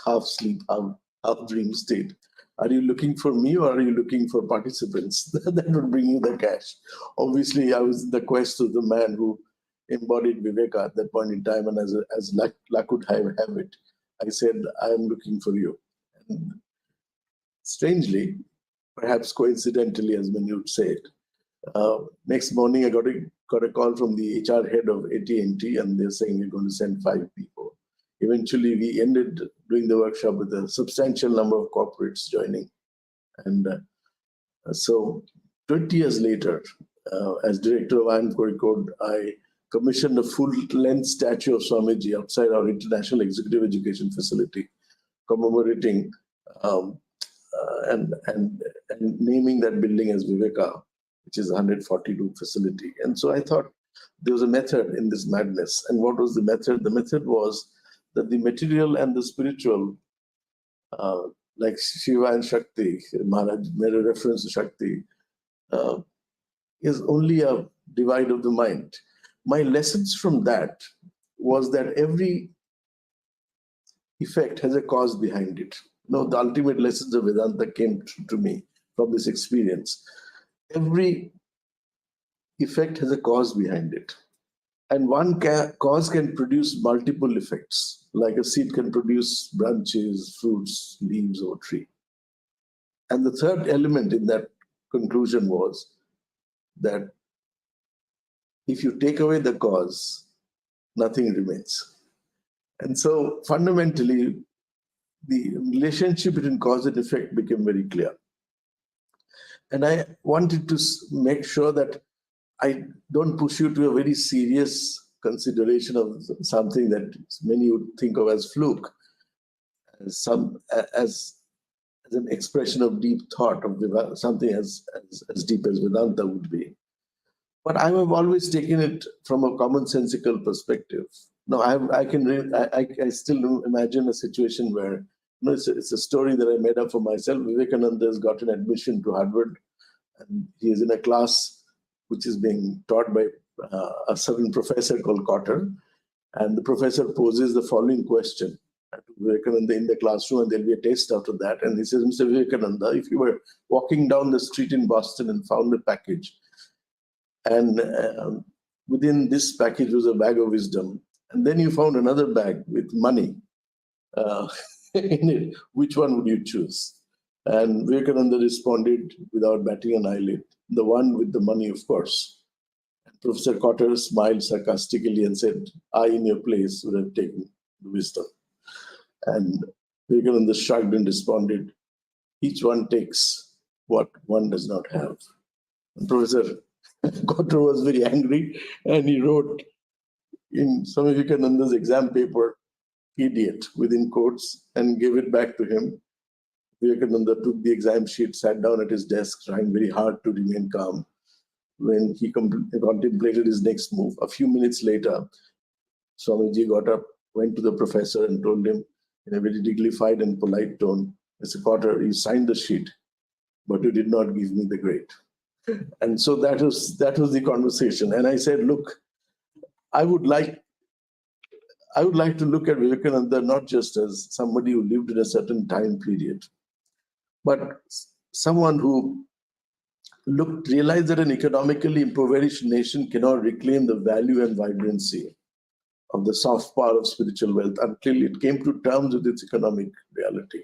S4: half sleep, half dream state. Are you looking for me, or are you looking for participants? That would bring you the cash. Obviously, I was in the quest of the man who embodied Viveka at that point in time, and as luck would have it, I said, I am looking for you. And strangely, perhaps coincidentally, as many would say it, next morning I got a call from the HR head of AT&T, and they're saying we're going to send 5 people. Eventually, we ended doing the workshop with a substantial number of corporates joining. And so 20 years later, as director of Iron Code, I commissioned a full-length statue of Swamiji outside our International Executive Education facility, commemorating and naming that building as Viveka, which is a 140-room facility. And so I thought there was a method in this madness. And what was the method? The method was that the material and the spiritual, like Seva and Shakti, Maharaj made a reference to Shakti, is only a divide of the mind. My lessons from that was that every effect has a cause behind it. The ultimate lessons of Vedanta came to me from this experience. Every effect has a cause behind it. And one cause can produce multiple effects, like a seed can produce branches, fruits, leaves, or tree. And the third element in that conclusion was that if you take away the cause, nothing remains. And so fundamentally, the relationship between cause and effect became very clear. And I wanted to make sure that I don't push you to a very serious consideration of something that many would think of as fluke, as an expression of deep thought of something as deep as Vedanta would be. But I have always taken it from a commonsensical perspective. Now, I still imagine a situation where No, it's a story that I made up for myself. Vivekananda has gotten admission to Harvard, and he is in a class which is being taught by a certain professor called Cotter. And the professor poses the following question to Vivekananda in the classroom, and there'll be a test after that. And he says, Mr. Vivekananda, if you were walking down the street in Boston and found a package, and within this package was a bag of wisdom, and then you found another bag with money in it, which one would you choose? And Vivekananda responded without batting an eyelid, the one with the money, of course. And Professor Cotter smiled sarcastically and said, I, in your place, would have taken the wisdom. And Vivekananda shrugged and responded, each one takes what one does not have. And Professor Cotter was very angry, and he wrote in Swami Vivekananda's exam paper, idiot, within quotes, and gave it back to him. Vivekananda took the exam sheet, sat down at his desk, trying very hard to remain calm. When he contemplated his next move, a few minutes later, Swamiji got up, went to the professor, and told him in a very dignified and polite tone, Mr. Cotter, you signed the sheet, but you did not give me the grade. And so that was the conversation. And I said, look, I would like to look at Vivekananda not just as somebody who lived in a certain time period, but someone who realized that an economically impoverished nation cannot reclaim the value and vibrancy of the soft power of spiritual wealth until it came to terms with its economic reality.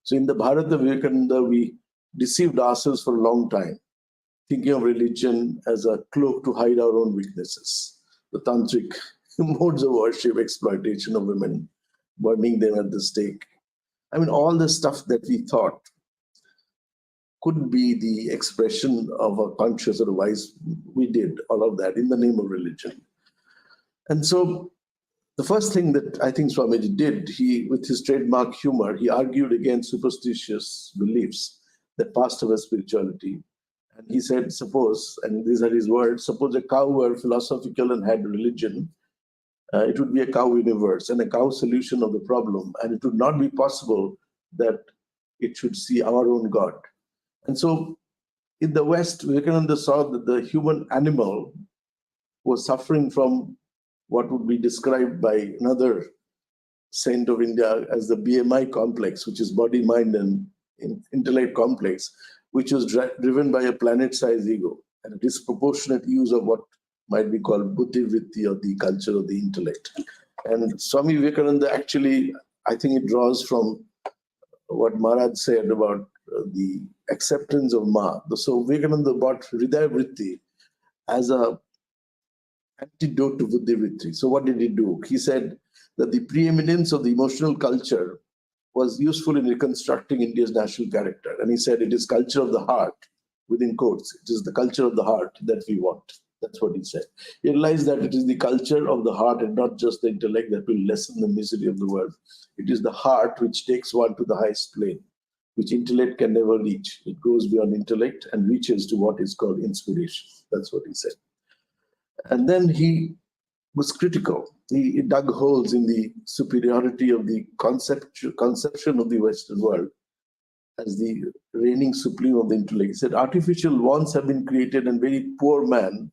S4: So in the Bharat of Vivekananda, we deceived ourselves for a long time, thinking of religion as a cloak to hide our own weaknesses. The tantric modes of worship, exploitation of women, burning them at the stake. I mean, all the stuff that we thought could be the expression of a conscious or wise, we did all of that in the name of religion. And so the first thing that I think Swamiji did, with his trademark humor, he argued against superstitious beliefs that passed over spirituality. And he said, suppose, and these are his words, suppose a cow were philosophical and had religion, it would be a cow universe and a cow solution of the problem. And it would not be possible that it should see our own God. And so in the West, Vivekananda saw that the human animal was suffering from what would be described by another saint of India as the BMI complex, which is body, mind, and intellect complex, which was driven by a planet-sized ego and a disproportionate use of what might be called buddhi vritti, or the culture of the intellect. And Swami Vivekananda actually, I think it draws from what Maharaj said about the acceptance of Ma. So Vivekananda brought Hridaya Vritti as a antidote to buddhi vritti. So what did he do? He said that the preeminence of the emotional culture was useful in reconstructing India's national character. And he said it is culture of the heart, within quotes, it is the culture of the heart that we want. That's what he said. He realized that it is the culture of the heart and not just the intellect that will lessen the misery of the world. It is the heart which takes one to the highest plane, which intellect can never reach. It goes beyond intellect and reaches to what is called inspiration. That's what he said. And then he was critical. He dug holes in the superiority of the conception of the Western world as the reigning supreme of the intellect. He said, artificial wants have been created, and very poor man,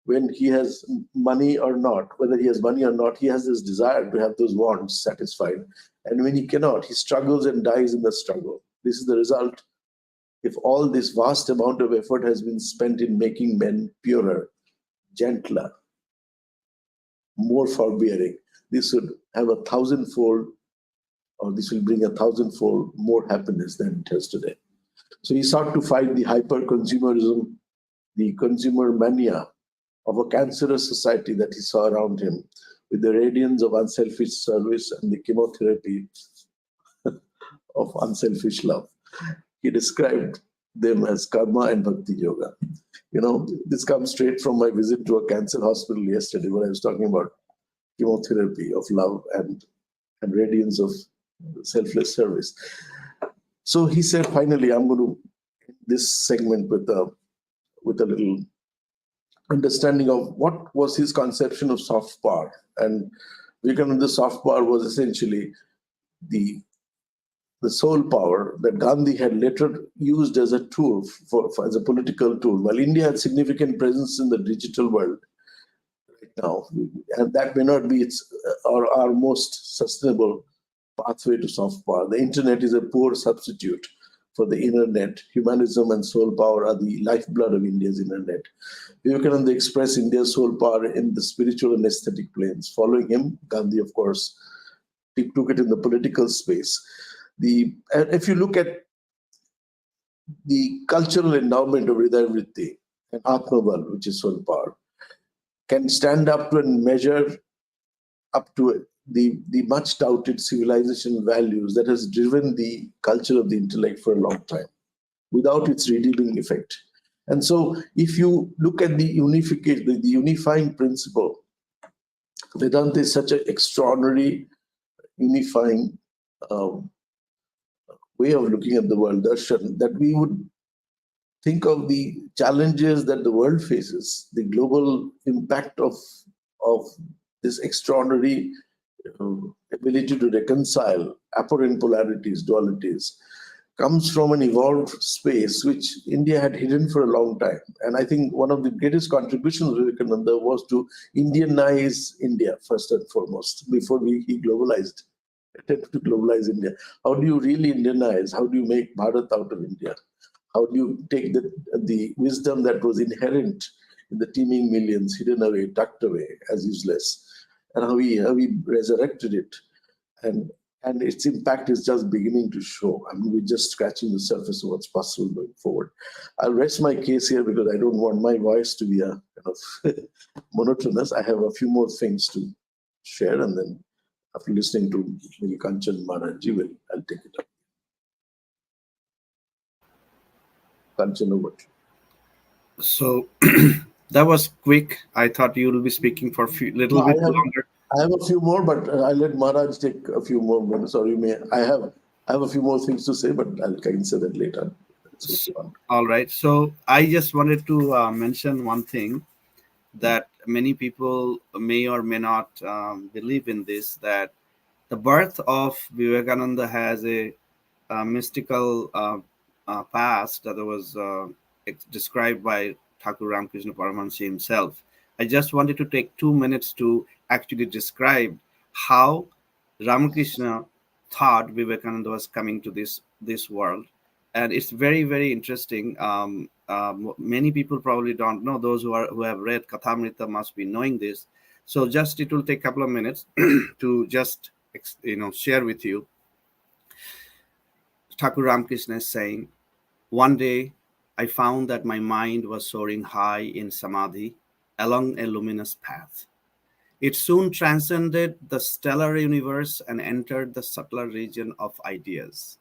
S4: when he has money or not, whether he has money or not, he has this desire to have those wants satisfied. And when he cannot, he struggles and dies in the struggle. This is the result. If all this vast amount of effort has been spent in making men purer, gentler, more forbearing, this would have 1,000-fold, or this will bring 1,000-fold more happiness than it has today. So he sought to fight the hyper-consumerism, the consumer mania of a cancerous society that he saw around him, with the radiance of unselfish service and the chemotherapy of unselfish love. He described them as karma and bhakti yoga. You know, this comes straight from my visit to a cancer hospital yesterday, where I was talking about chemotherapy of love and radiance of selfless service. So he said, finally, I'm going to end this segment with a little understanding of what was his conception of soft power. And Vivekananda's soft power was essentially the the soul power that Gandhi had later used as a tool as a political tool. While India had significant presence in the digital world right now, and that may not be our most sustainable pathway to soft power. The internet is a poor substitute for the internet. Humanism and soul power are the lifeblood of India's internet. Vivekananda expressed India's soul power in the spiritual and aesthetic planes. Following him, Gandhi, of course, took it in the political space. And if you look at the cultural endowment of Hridaya Vritti and Atmabal, which is soul power, can stand up to and measure up to the much touted civilization values that has driven the culture of the intellect for a long time without its redeeming effect. And so if you look at the unification, the unifying principle, Vedanta is such an extraordinary unifying way of looking at the world, darshan, that we would think of the challenges that the world faces, the global impact of this extraordinary ability to reconcile apparent polarities, dualities, comes from an evolved space which India had hidden for a long time. And I think one of the greatest contributions of Vivekananda was to Indianize India, first and foremost, before he globalized, attempted to globalize India. How do you really Indianize? How do you make Bharat out of India? How do you take the wisdom that was inherent in the teeming millions, hidden away, tucked away as useless, and how we resurrected it, and its impact is just beginning to show. I mean, we're just scratching the surface of what's possible going forward. I'll rest my case here because I don't want my voice to be a kind of monotonous. I have a few more things to share, and then after listening to Kanchan Maharajji, I'll take it up. Kanchan, over to you.
S2: So that was quick. I thought you will be speaking for a little bit longer.
S4: I have a few more, but I'll let Maharaj take a few more minutes, or you may. I have a few more things to say, but I can say that later.
S2: All right. So I just wanted to mention one thing that many people may or may not believe in this, that the birth of Vivekananda has a mystical past that was described by Thakur Ramakrishna Paramahansa himself. I just wanted to take 2 minutes to actually describe how Ramakrishna thought Vivekananda was coming to this world. And it's very, very interesting. Many people probably don't know. Those who have read Kathamrita must be knowing this. So just it will take a couple of minutes to just share with you. Thakur Ramakrishna is saying, one day I found that my mind was soaring high in samadhi along a luminous path. It soon transcended the stellar universe and entered the subtler region of ideas.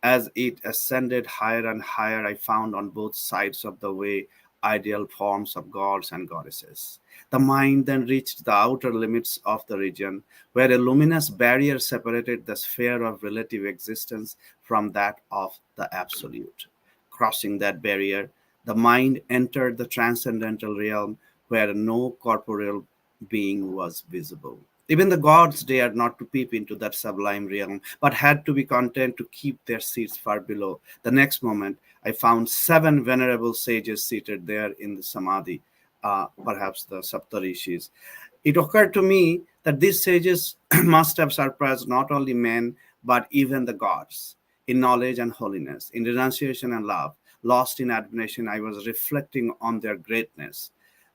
S2: As it ascended higher and higher, I found on both sides of the way ideal forms of gods and goddesses. The mind then reached the outer limits of the region, where a luminous barrier separated the sphere of relative existence from that of the absolute. Crossing that barrier, the mind entered the transcendental realm, where no corporeal being was visible. Even the gods dared not to peep into that sublime realm, but had to be content to keep their seats far below. The next moment, I found 7 venerable sages seated there in the samadhi, perhaps the Saptarishis. It occurred to me that these sages must have surpassed not only men, but even the gods in knowledge and holiness, in renunciation and love. Lost in admiration, I was reflecting on their greatness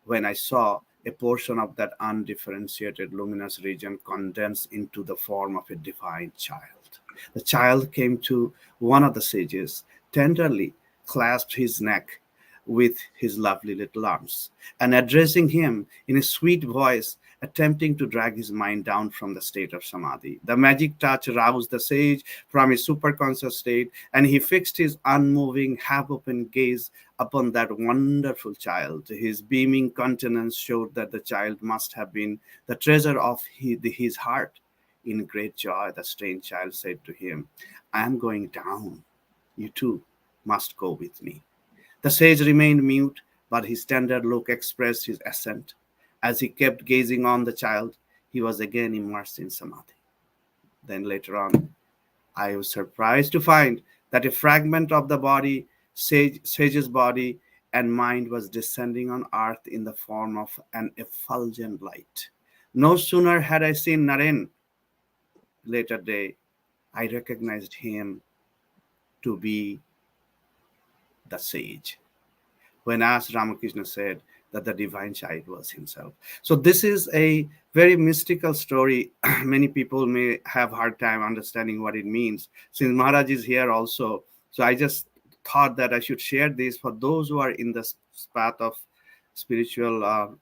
S2: when I saw a portion of that undifferentiated luminous region condensed into the form of a divine child. The child came to one of the sages, tenderly clasped his neck with his lovely little arms, and addressing him in a sweet voice, attempting to drag his mind down from the state of samadhi. The magic touch roused the sage from his superconscious state, and he fixed his unmoving, half-open gaze upon that wonderful child. His beaming countenance showed that the child must have been the treasure of his heart. In great joy, the strange child said to him, "I am going down. You too must go with me." The sage remained mute, but his tender look expressed his assent. As he kept gazing on the child, he was again immersed in samadhi. Then later on, I was surprised to find that a fragment of the body, sage's body and mind, was descending on earth in the form of an effulgent light. No sooner had I seen Naren later day, I recognized him to be the sage. When asked, Ramakrishna said that the divine child was himself. So this is a very mystical story. Many people may have hard time understanding what it means. Since Maharaj is here also, so I just thought that I should share this for those who are in the path of spiritual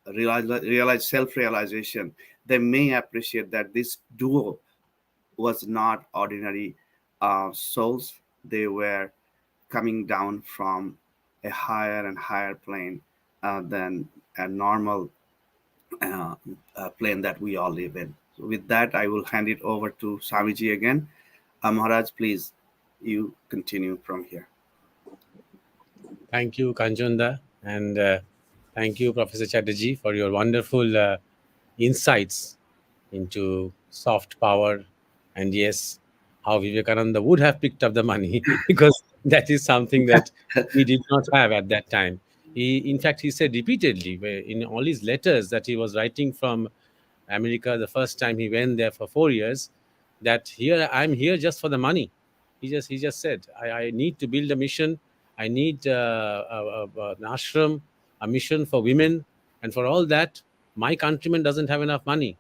S2: realize self-realization. They may appreciate that this duo was not ordinary souls. They were coming down from a higher and higher plane than a normal uh, plane that we all live in. So with that, I will hand it over to Swamiji again. Maharaj, please, you continue from here.
S3: Thank you, Kanchanda, and thank you, Professor Chatterjee, for your wonderful insights into soft power. And yes, how Vivekananda would have picked up the money because that is something that he did not have at that time. In fact, he said repeatedly in all his letters that he was writing from America the first time he went there for 4 years, that here I'm here just for the money. He just said, I need to build a mission. I need an ashram, a mission for women, and for all that, my countrymen doesn't have enough money,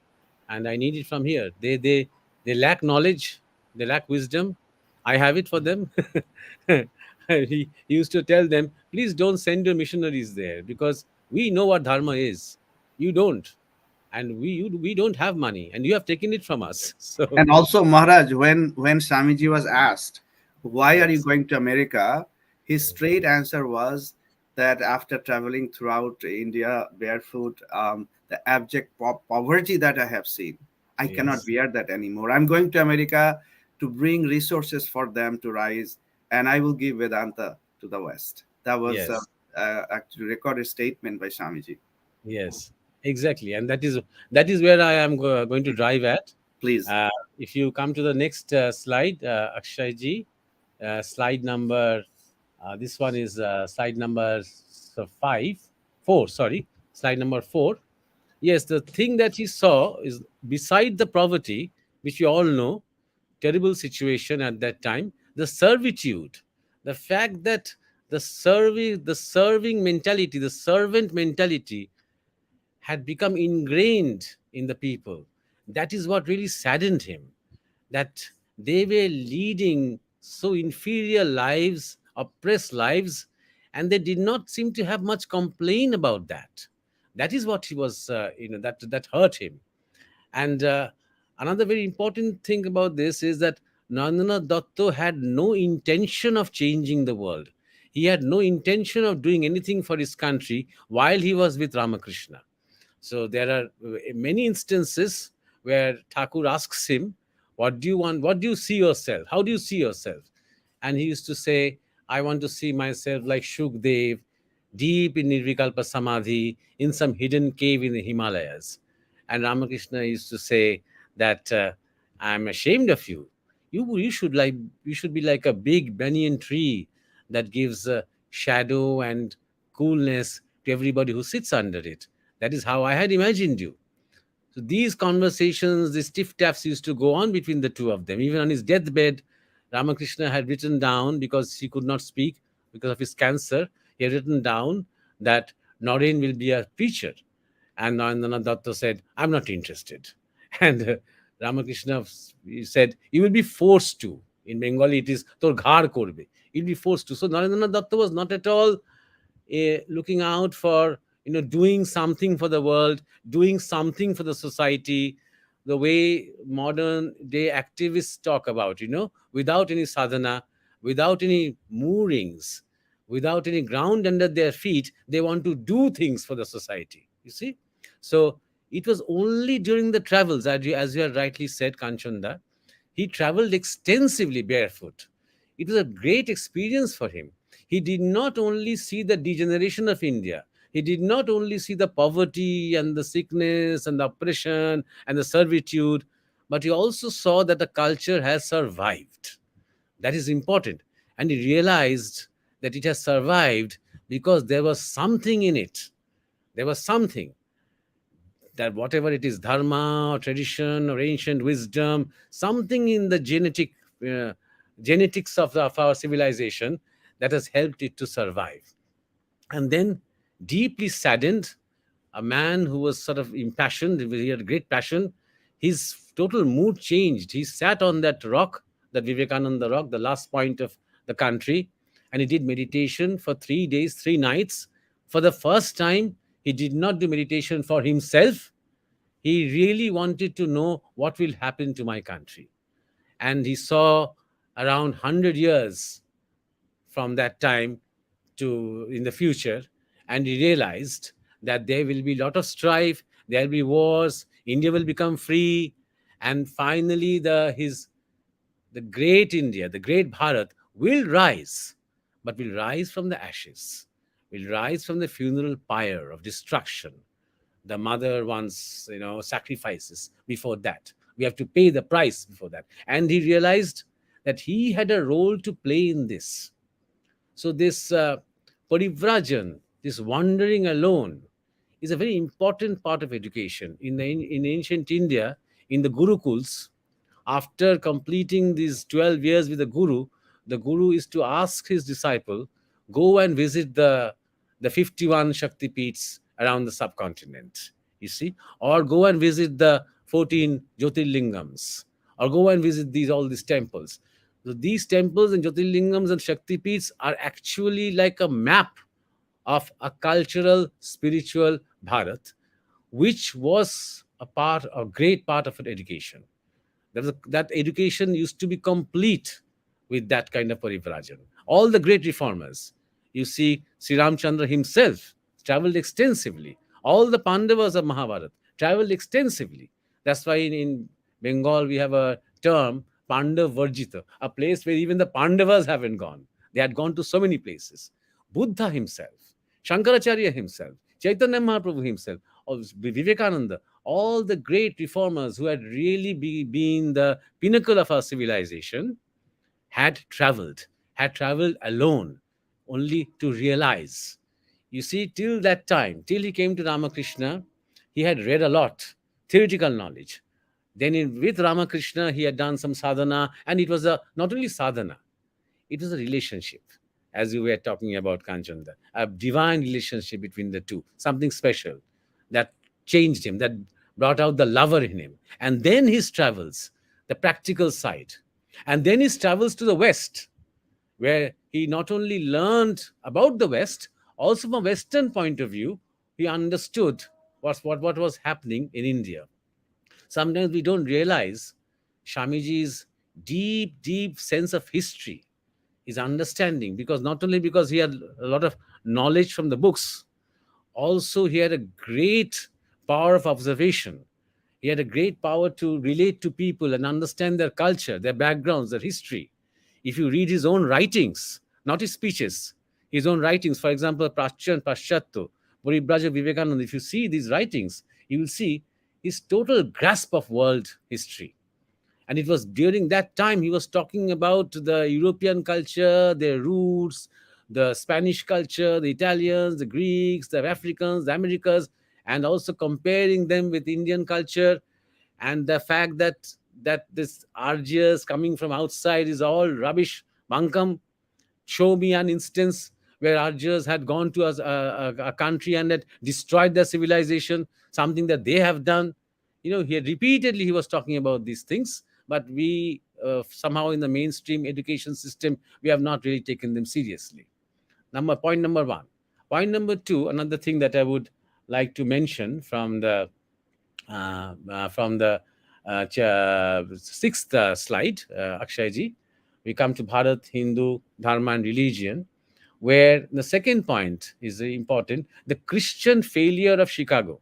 S3: and I need it from here. They lack knowledge, they lack wisdom. I have it for them. He used to tell them, please don't send your missionaries there because we know what dharma is. You don't, and we don't have money, and you have taken it from us. So
S2: And also, Maharaj, when Swamiji was asked, why are you
S3: yes,
S2: going to America? His straight answer was that after traveling throughout India barefoot, the abject poverty that I have seen, I cannot
S3: yes,
S2: bear that anymore. I'm going to America to bring resources for them to rise, and I will give Vedanta to the West. That was
S3: yes,
S2: actually recorded statement by Swamiji.
S3: yes, exactly, and that is where I am going to drive at.
S2: Please.
S3: Uh, if you come to the next slide, Akshay ji, slide number, this one is slide number 4, sorry, slide number 4. Yes, the thing that he saw is beside the poverty, which we all know, terrible situation at that time, the servitude, the fact that the serving mentality, the servant mentality had become ingrained in the people. That is what really saddened him, that they were leading so inferior lives, oppressed lives, and they did not seem to have much complaint about that. That is what he was, that hurt him. And another very important thing about this is that Narendra Datta had no intention of changing the world. He had no intention of doing anything for his country while he was with Ramakrishna. So there are many instances where Thakur asks him, what do you want? What do you see yourself? How do you see yourself? And he used to say, I want to see myself like Shukdev, deep in Nirvikalpa Samadhi, in some hidden cave in the Himalayas. And Ramakrishna used to say that I'm ashamed of you. You should be like a big banyan tree that gives shadow and coolness to everybody who sits under it. That is how I had imagined you. So these conversations, these stiff taps used to go on between the two of them. Even on his deathbed, Ramakrishna had written down, because he could not speak because of his cancer, he had written down that Noreen will be a preacher. And Narendra Datta said, I'm not interested. And Ramakrishna said, you will be forced to. In Bengali, it is tor ghar korbe. You'll be forced to. So Narendra Datta was not at all looking out for, doing something for the world, doing something for the society, the way modern day activists talk about, without any sadhana, without any moorings, without any ground under their feet. They want to do things for the society, you see. So it was only during the travels, as you have rightly said, Kanchanda, he traveled extensively barefoot. It was a great experience for him. He did not only see the degeneration of India, he did not only see the poverty and the sickness and the oppression and the servitude, but he also saw that the culture has survived. That is important. And he realized that it has survived because there was something in it. There was something that, whatever it is, dharma or tradition or ancient wisdom, something in the uh, genetics of our civilization that has helped it to survive. And then, deeply saddened, a man who was sort of impassioned, he had great passion, his total mood changed. He sat on that rock, that Vivekananda rock, the last point of the country, and he did meditation for 3 days, 3 nights. For the first time, he did not do meditation for himself. He really wanted to know what will happen to my country. And he saw around 100 years from that time to in the future, and he realized that there will be a lot of strife, there will be wars, India will become free, and finally the great India, the great Bharat will rise, but will rise from the ashes, will rise from the funeral pyre of destruction. The mother wants, sacrifices before that. We have to pay the price before that. And he realized that he had a role to play in this. So this parivrajan, this wandering alone, is a very important part of education. In ancient India, in the Gurukuls, after completing these 12 years with the Guru is to ask his disciple, go and visit the 51 Shakti Peeths around the subcontinent, you see, or go and visit the 14 Jyotirlingams, or go and visit all these temples. So these temples and Jyotirlingams and Shakti Peeths are actually like a map of a cultural, spiritual Bharat, which was a great part of an education. That education used to be complete with that kind of parivrajan. All the great reformers, you see, Sri Ramchandra himself traveled extensively. All the Pandavas of Mahabharata traveled extensively. That's why in Bengal we have a term, Pandav Varjita, a place where even the Pandavas haven't gone. They had gone to so many places. Buddha himself, Shankaracharya himself, Chaitanya Mahaprabhu himself, Vivekananda, all the great reformers who had really been the pinnacle of our civilization had traveled alone, only to realize. You see, till that time, till he came to Ramakrishna, he had read a lot, theoretical knowledge. Then with Ramakrishna, he had done some sadhana, and it was not only sadhana, it was a relationship, as you were talking about, Kanchanda, a divine relationship between the two, something special that changed him, that brought out the lover in him. And then his travels, the practical side. And then his travels to the West, where he not only learned about the West, also from a Western point of view, he understood what was happening in India. Sometimes we don't realize Shamiji's deep, deep sense of history, his understanding, because not only because he had a lot of knowledge from the books, also he had a great power of observation. He had a great power to relate to people and understand their culture, their backgrounds, their history. If you read his own writings, not his speeches, his own writings, for example, Prachya and Paschatto, Paribraja Vivekananda, if you see these writings, you will see his total grasp of world history. And it was during that time he was talking about the European culture, their roots, the Spanish culture, the Italians, the Greeks, the Africans, the Americas, and also comparing them with Indian culture, and the fact that this Argias coming from outside is all rubbish, bunkum. Show me an instance where Arjers had gone to a country and had destroyed their civilization, something that they have done. He was talking about these things, but we somehow in the mainstream education system, we have not really taken them seriously. Point number one. Point number two, another thing that I would like to mention from the sixth slide, Akshayji, we come to Bharat, Hindu, Dharma, and religion, where the second point is important, the Christian failure of Chicago.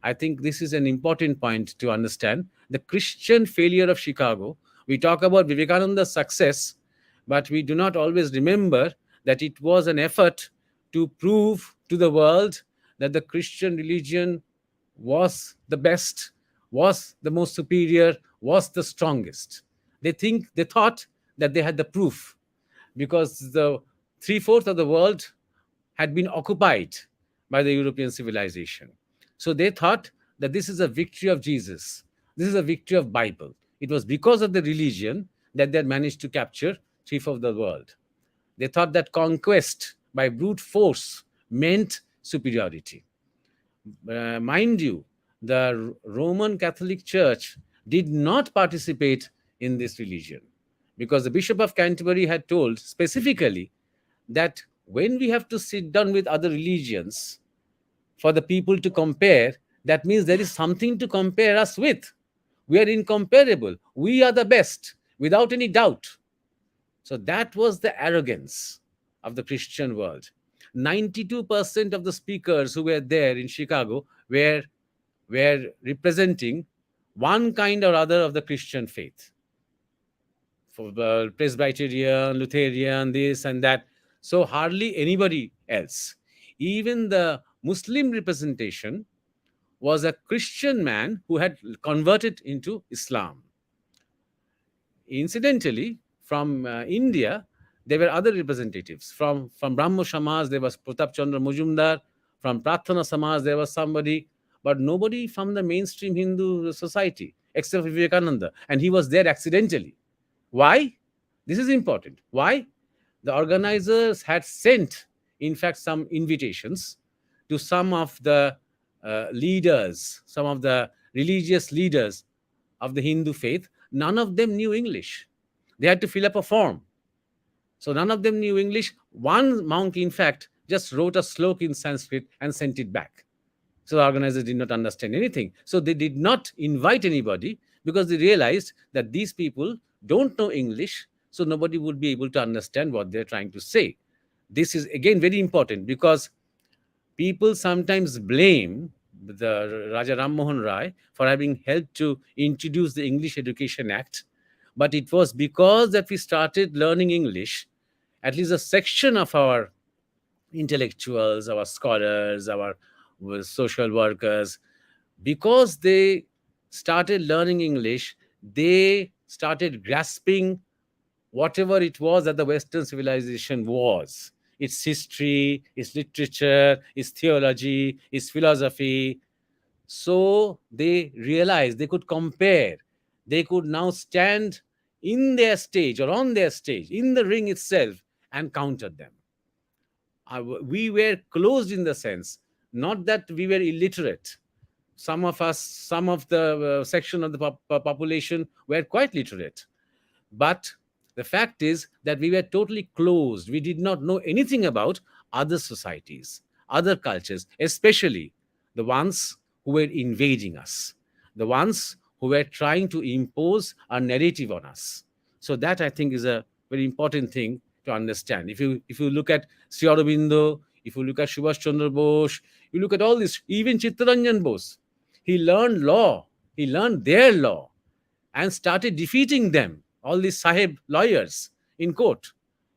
S3: I think this is an important point to understand. The Christian failure of Chicago. We talk about Vivekananda's success, but we do not always remember that it was an effort to prove to the world that the Christian religion was the best, was the most superior, was the strongest. They thought that they had the proof because the three-fourths of the world had been occupied by the European civilization. So they thought that this is a victory of Jesus. This is a victory of Bible. It was because of the religion that they had managed to capture three-fourths of the world. They thought that conquest by brute force meant superiority. Mind you, the Roman Catholic Church did not participate in this religion because the Bishop of Canterbury had told specifically that when we have to sit down with other religions for the people to compare, that means there is something to compare us with. We are incomparable. We are the best, without any doubt. So that was the arrogance of the Christian world. 92% of the speakers who were there in Chicago were representing one kind or other of the Christian faith. For Presbyterian, Lutheran, this and that. So hardly anybody else. Even the Muslim representation was a Christian man who had converted into Islam. Incidentally, from India, there were other representatives. From Brahmo Samaj, there was Pratap Chandra Mujumdar. From Prarthana Samaj, there was somebody, but nobody from the mainstream Hindu society except Vivekananda. And he was there accidentally. Why? This is important. Why? The organizers had sent, in fact, some invitations to some of the leaders, some of the religious leaders of the Hindu faith. None of them knew English. They had to fill up a form. So none of them knew English. One monk, in fact, just wrote a slok in Sanskrit and sent it back. So the organizers did not understand anything. So they did not invite anybody because they realized that these people don't know English, so nobody would be able to understand what they're trying to say. This is again very important because people sometimes blame the Raja Ram Mohan Rai for having helped to introduce the English Education Act. But it was because that we started learning English, at least a section of our intellectuals, our scholars, our social workers, because they started learning English, they started grasping whatever it was that the Western civilization was, its history, its literature, its theology, its philosophy. So they realized they could compare. They could now stand in their stage or on their stage, in the ring itself, and counter them. We were closed in the sense, not that we were illiterate. Some of us, some of the section of the population were quite literate. But the fact is that we were totally closed. We did not know anything about other societies, other cultures, especially the ones who were invading us, the ones who were trying to impose a narrative on us. So that I think is a very important thing to understand. If you look at Sri Aurobindo, if you look at Subhash Chandra Bose, you look at all this, even Chittaranjan Bose, he learned law, he learned their law and started defeating them, all these Sahib lawyers in court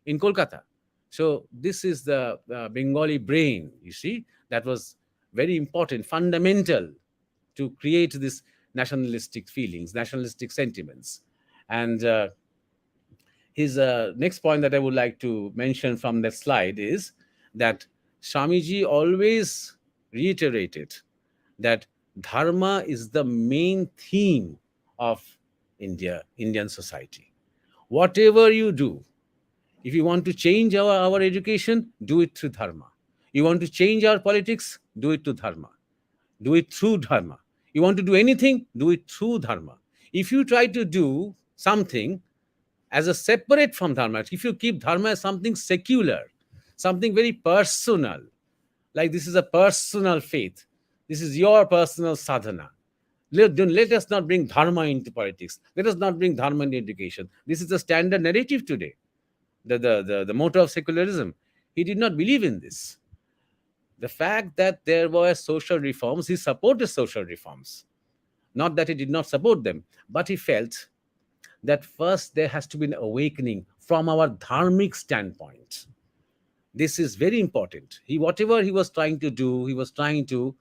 S3: in Kolkata. So this is the Bengali brain, you see, that was very important, fundamental to create this nationalistic feelings, nationalistic sentiments. And his next point that I would like to mention from that slide is that Swamiji always reiterated that dharma is the main theme of Indian society. Whatever you do, if you want to change our education, do it through dharma. You want to change our politics, do it to dharma. Do it through dharma. You want to do anything, do it through dharma. If you try to do something as a separate from dharma, if you keep dharma as something secular, something very personal, like this is a personal faith, this is your personal sadhana. Let us not bring dharma into politics. Let us not bring dharma into education. This is the standard narrative today, the motto of secularism. He did not believe in this. The fact that there were social reforms, he supported social reforms. Not that he did not support them, but he felt that first there has to be an awakening from our dharmic standpoint. This is very important. Whatever he was trying to do, he was trying to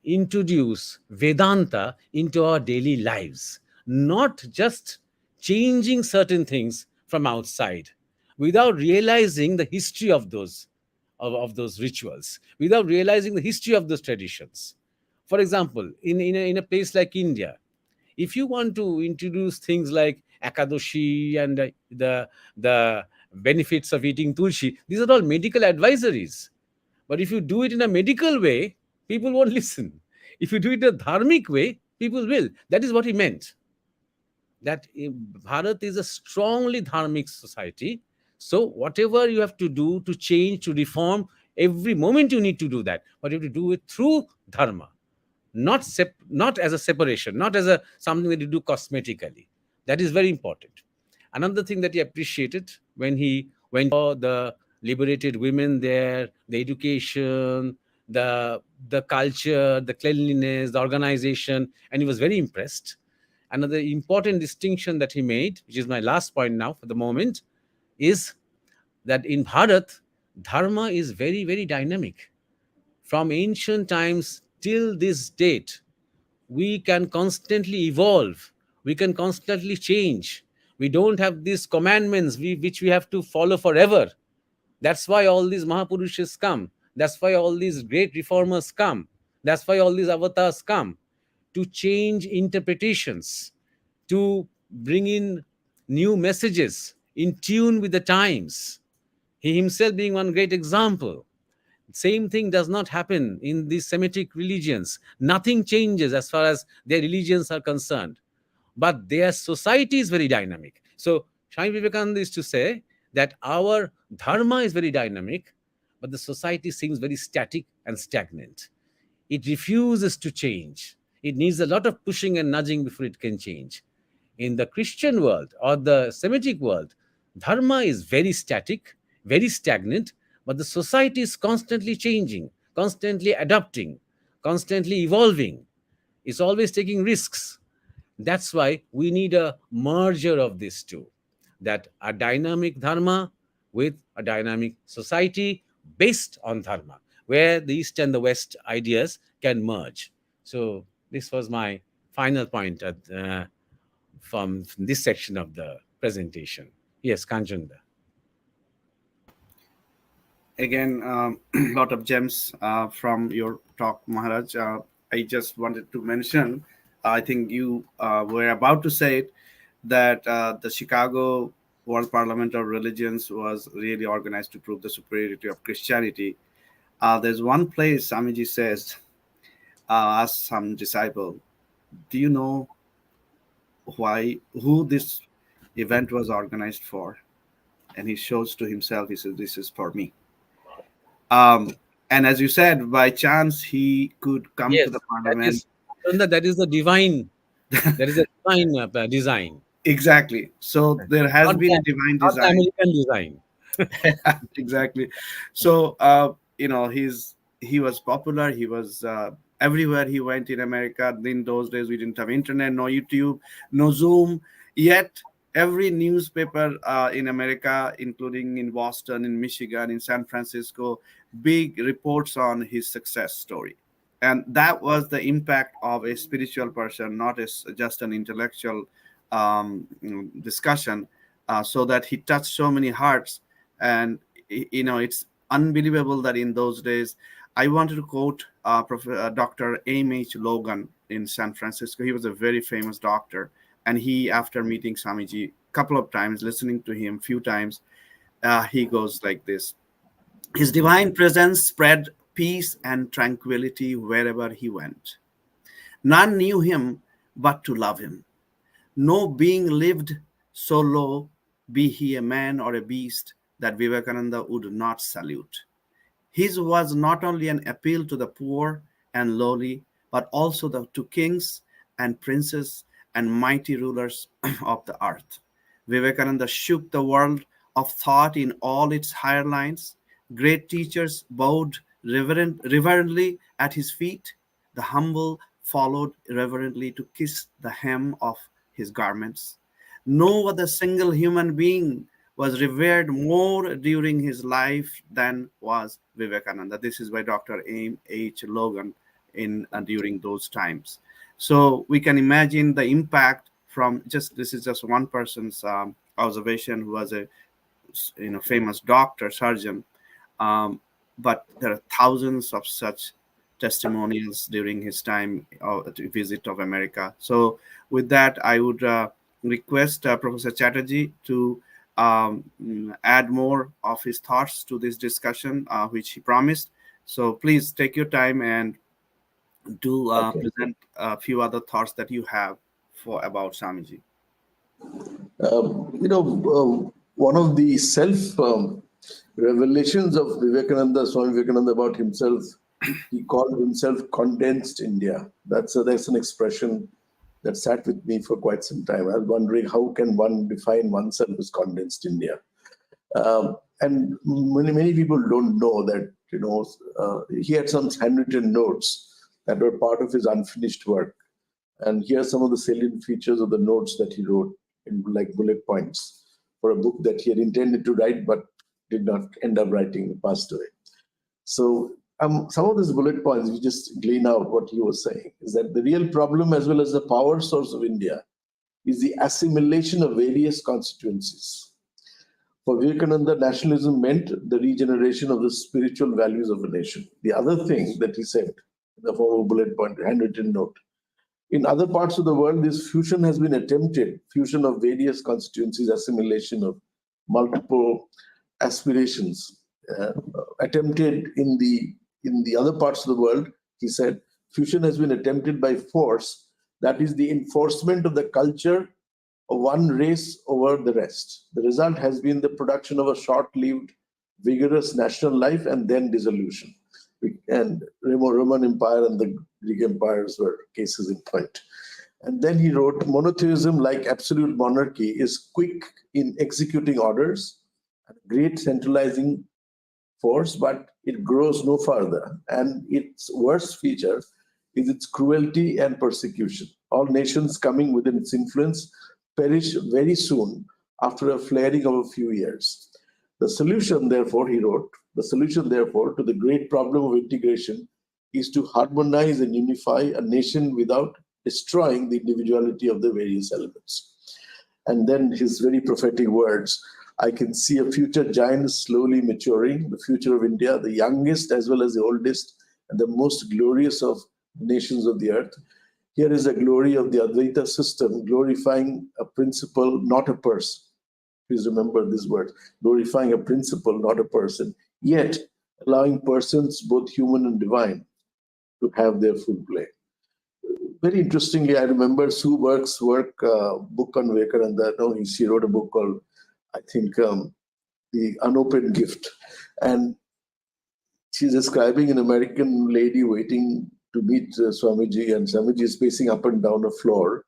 S3: introduce Vedanta into our daily lives, not just changing certain things from outside without realizing the history of those rituals, without realizing the history of those traditions. For example, in a place like India, if you want to introduce things like Akadoshi and the benefits of eating tulsi, these are all medical advisories. But if you do it in a medical way, people won't listen. If you do it in a dharmic way, people will. That is what he meant. That Bharat is a strongly dharmic society. So whatever you have to do to change, to reform, every moment you need to do that. But you have to do it through dharma, not as a separation, not as a something that you do cosmetically. That is very important. Another thing that he appreciated when he went to the liberated women there, the education, the culture, the cleanliness, the organization, and he was very impressed. Another important distinction that he made, which is my last point now for the moment, is that in Bharat, dharma is very, very dynamic. From ancient times till this date, we can constantly evolve, we can constantly change. We don't have these commandments which we have to follow forever. That's why all these Mahapurushas come. That's why all these great reformers come. That's why all these avatars come to change interpretations, to bring in new messages in tune with the times. He himself being one great example. Same thing does not happen in the Semitic religions. Nothing changes as far as their religions are concerned, but their society is very dynamic. So Swami Vivekananda is to say that our dharma is very dynamic, but the society seems very static and stagnant. It refuses to change. It needs a lot of pushing and nudging before it can change. In the Christian world or the Semitic world, dharma is very static, very stagnant, but the society is constantly changing, constantly adapting, constantly evolving. It's always taking risks. That's why we need a merger of these two, that a dynamic dharma with a dynamic society based on dharma, where the East and the West ideas can merge. So, this was my final point from this section of the presentation. Yes, Kanchanda.
S2: Again, a lot of gems from your talk, Maharaj. I just wanted to mention, I think you were about to say it, that the Chicago World Parliament of Religions was really organized to prove the superiority of Christianity. There's one place Swamiji says, asked some disciple, do you know who this event was organized for? And he shows to himself, he says, this is for me. And as you said, by chance he could come to
S3: Yes,
S2: the
S3: that
S2: parliament.
S3: is, Kanchanda, that is the divine, that is a divine design,
S2: Exactly. So there has been a divine
S3: not the
S2: design.
S3: American design.
S2: Exactly. So he was popular. He was everywhere he went in America. In those days, we didn't have internet, no YouTube, no Zoom. Yet every newspaper in America, including in Boston, in Michigan, in San Francisco, big reports on his success story. And that was the impact of a spiritual person, not as just an intellectual discussion. So that he touched so many hearts. And it's unbelievable that in those days, I wanted to quote Dr. M.H. Logan in San Francisco. He was a very famous doctor, and he, after meeting Swamiji a couple of times, listening to him few times, he goes like this: his divine presence spread peace and tranquility wherever he went. None knew him but to love him. No being lived so low, be he a man or a beast, that Vivekananda would not salute. His was not only an appeal to the poor and lowly, but also to kings and princes and mighty rulers of the earth. Vivekananda shook the world of thought in all its higher lines. Great teachers bowed reverently at his feet. The humble followed reverently to kiss the hem of his garments. No other single human being was revered more during his life than was Vivekananda. This is by Dr. M. H. Logan in during those times. So we can imagine the impact from just this is just one person's observation, who was a famous doctor, surgeon, um, but there are thousands of such testimonials during his time visit of America. So with that, I would request Professor Chatterjee to add more of his thoughts to this discussion, which he promised. So please take your time and do
S4: Okay.
S2: present a few other thoughts that you have for about Swamiji.
S4: One of the self revelations of Vivekananda, Swami Vivekananda about himself, he called himself condensed India. That's an expression that sat with me for quite some time. I was wondering, how can one define oneself as condensed India? And many people don't know that, he had some handwritten notes that were part of his unfinished work. And here are some of the salient features of the notes that he wrote in like bullet points for a book that he had intended to write but did not end up writing, passed away. So some of these bullet points, we just glean out what he was saying, is that the real problem as well as the power source of India is the assimilation of various constituencies. For Vivekananda, nationalism meant the regeneration of the spiritual values of a nation. The other thing that he said in the form of a bullet point, handwritten note, in other parts of the world, this fusion has been attempted, fusion of various constituencies, assimilation of multiple aspirations, attempted in the other parts of the world. He said, fusion has been attempted by force, that is the enforcement of the culture of one race over the rest. The result has been the production of a short-lived, vigorous national life and then dissolution. And Roman Empire and the Greek empires were cases in point. And then he wrote, monotheism, like absolute monarchy, is quick in executing orders, a great centralizing force, but it grows no further. And its worst feature is its cruelty and persecution. All nations coming within its influence perish very soon after a flaring of a few years. The solution, therefore, he wrote, the solution, therefore, to the great problem of integration is to harmonize and unify a nation without destroying the individuality of the various elements. And then his very prophetic words, I can see a future giant slowly maturing, the future of India, the youngest as well as the oldest, and the most glorious of nations of the earth. Here is the glory of the Advaita system, glorifying a principle, not a person. Please remember this word, glorifying a principle, not a person, yet allowing persons, both human and divine, to have their full play. Very interestingly, I remember Sue Burke's book on Vivekananda. No, she wrote a book called, I think, The Unopened Gift. And she's describing an American lady waiting to meet Swamiji, and Swamiji is pacing up and down a floor.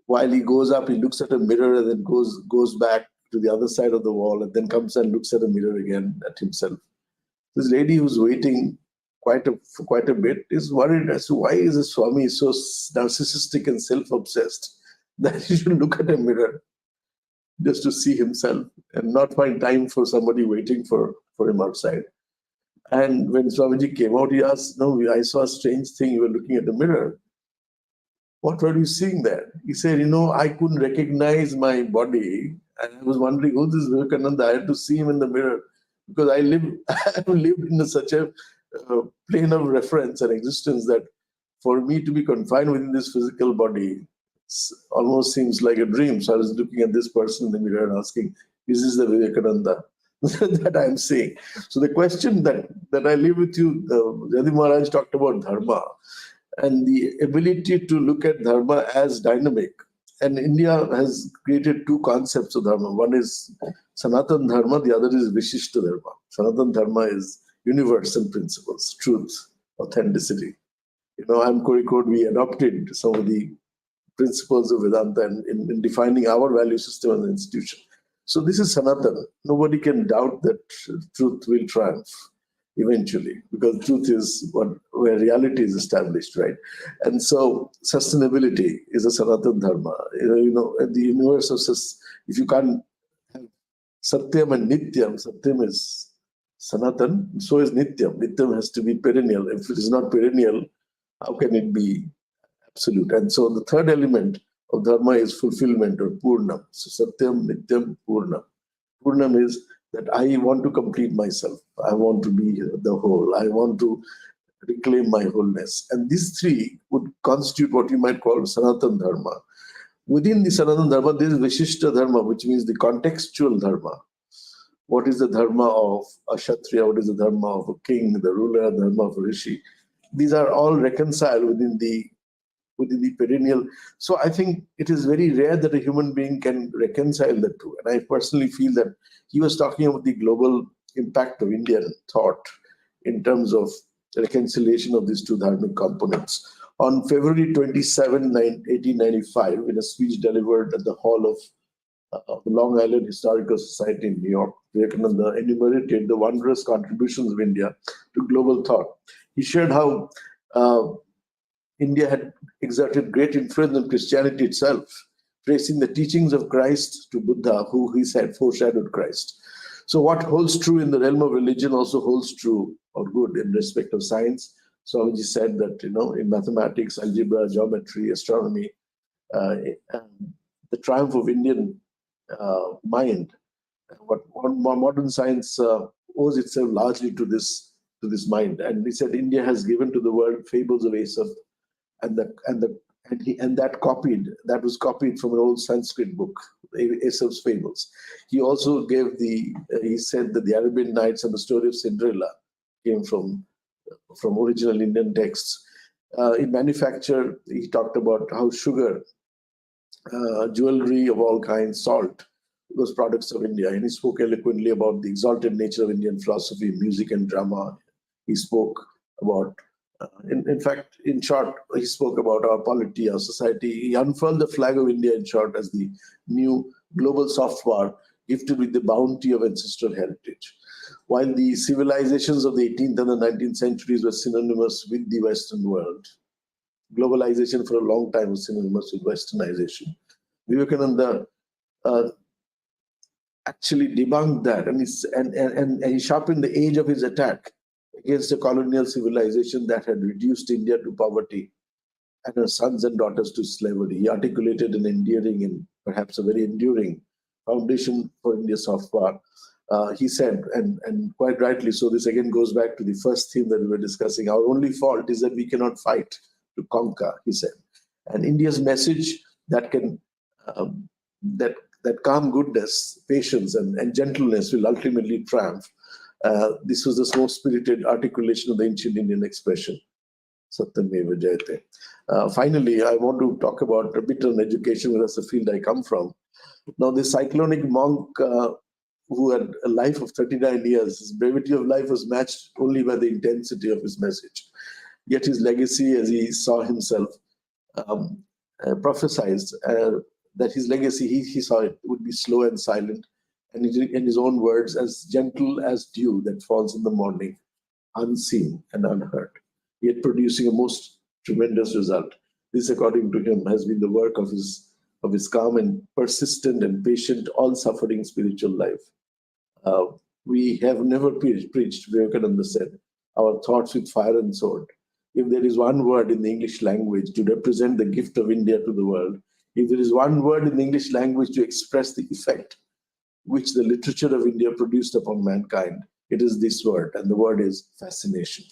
S4: While he goes up, he looks at a mirror and then goes back to the other side of the wall and then comes and looks at a mirror again at himself. This lady who's waiting for quite a bit is worried as to why is the Swami so narcissistic and self-obsessed that he should look at a mirror just to see himself and not find time for somebody waiting for him outside. And when Swamiji came out, he asked, no, I saw a strange thing. You were looking at the mirror. What were you seeing there? He said, I couldn't recognize my body. And I was wondering, who is Vivekananda? I had to see him in the mirror because I have lived in such a plane of reference and existence that for me to be confined within this physical body almost seems like a dream. So I was looking at this person in the mirror and asking, is this the Vivekananda that I'm seeing? So the question that I leave with you, Jadi Maharaj talked about dharma and the ability to look at dharma as dynamic. And India has created two concepts of dharma. One is Sanatan Dharma, the other is Vishishta Dharma. Sanatan Dharma is universal principles, truth, authenticity. I'm Kozhikode, we adopted some of the principles of Vedanta in defining our value system as an institution. So this is Sanatan. Nobody can doubt that truth will triumph eventually, because truth is where reality is established, right? And so sustainability is a Sanatan Dharma. The universe of if you can't have Satyam and Nityam, Satyam is Sanatan, so is Nityam. Nityam has to be perennial. If it is not perennial, How can it be absolute? And so the third element of dharma is fulfillment or purnam. So satyam, nityam, purnam. Purnam is that I want to complete myself. I want to be the whole. I want to reclaim my wholeness. And these three would constitute what you might call Sanatana Dharma. Within the Sanatana Dharma, there is Vishishta Dharma, which means the contextual Dharma. What is the Dharma of a Kshatriya? What is the Dharma of a king, the ruler, the Dharma of a Rishi? These are all reconciled within the perennial. So I think it is very rare that a human being can reconcile the two. And I personally feel that he was talking about the global impact of Indian thought in terms of reconciliation of these two dharmic components. On February 27, 1895, in a speech delivered at the hall of the Long Island Historical Society in New York, Vivekananda enumerated the wondrous contributions of India to global thought. He shared how India had exerted great influence on Christianity itself, tracing the teachings of Christ to Buddha, who he said foreshadowed Christ. So what holds true in the realm of religion also holds true or good in respect of science. Swamiji said that, in mathematics, algebra, geometry, astronomy, the triumph of Indian mind, what modern science owes itself largely to this mind. And he said India has given to the world fables of Aesop, and that was copied from an old Sanskrit book, Aesop's Fables. He also he said that the Arabian Nights and the story of Cinderella came from original Indian texts. In manufacture, he talked about how sugar, jewelry of all kinds, salt, was products of India. And he spoke eloquently about the exalted nature of Indian philosophy, music, and drama. He spoke about, in fact, in short, he spoke about our polity, our society. He unfurled the flag of India, in short, as the new global soft power gifted with the bounty of ancestral heritage. While the civilizations of the 18th and the 19th centuries were synonymous with the Western world, globalization for a long time was synonymous with Westernization. Vivekananda actually debunked that, and he sharpened the edge of his attack against a colonial civilization that had reduced India to poverty and her sons and daughters to slavery. He articulated an endearing and perhaps a very enduring foundation for India's soft power. He said, and quite rightly so, this again goes back to the first theme that we were discussing. Our only fault is that we cannot fight to conquer, he said. And India's message that can that calm goodness, patience, and gentleness will ultimately triumph. This was the most spirited articulation of the ancient Indian expression, Satyameva Jayate. Finally, I want to talk about a bit on education, because that's the field I come from. Now, this cyclonic monk who had a life of 39 years, his brevity of life was matched only by the intensity of his message. Yet his legacy, as he saw himself, prophesied that his legacy, he saw it, would be slow and silent, and in his own words, as gentle as dew that falls in the morning, unseen and unheard, yet producing a most tremendous result. This, according to him, has been the work of his calm and persistent and patient, all-suffering spiritual life. We have never preached, Vivekananda said, our thoughts with fire and sword. If there is one word in the English language to represent the gift of India to the world, if there is one word in the English language to express the effect which the literature of India produced upon mankind, it is this word, and the word is fascination.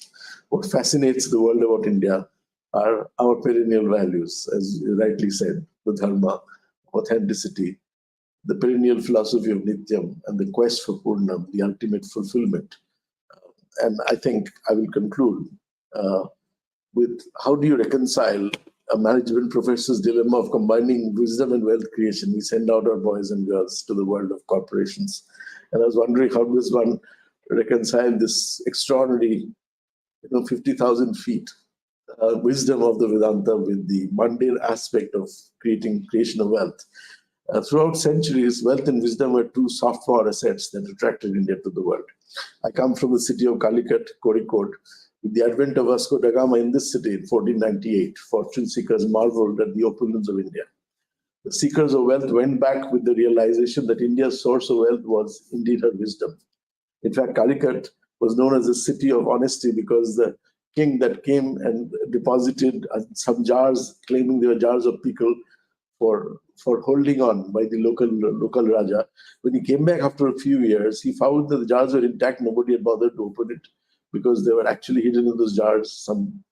S4: What fascinates the world about India are our perennial values, as you rightly said, the dharma, authenticity, the perennial philosophy of Nityam, and the quest for Purnam, the ultimate fulfillment. And I think I will conclude with how do you reconcile a management professor's dilemma of combining wisdom and wealth creation? We send out our boys and girls to the world of corporations. And I was wondering, how does one reconcile this extraordinary, 50,000 feet wisdom of the Vedanta with the mundane aspect of creation of wealth? Throughout centuries, wealth and wisdom were two soft power assets that attracted India to the world. I come from the city of Calicut, Kozhikode. With the advent of Vasco da Gama in this city in 1498, fortune seekers marveled at the opulence of India. The seekers of wealth went back with the realization that India's source of wealth was indeed her wisdom. In fact, Calicut was known as the city of honesty because the king that came and deposited some jars, claiming they were jars of pickle for holding on by the local Raja. When he came back after a few years, he found that the jars were intact. Nobody had bothered to open it because they were actually hidden in those jars some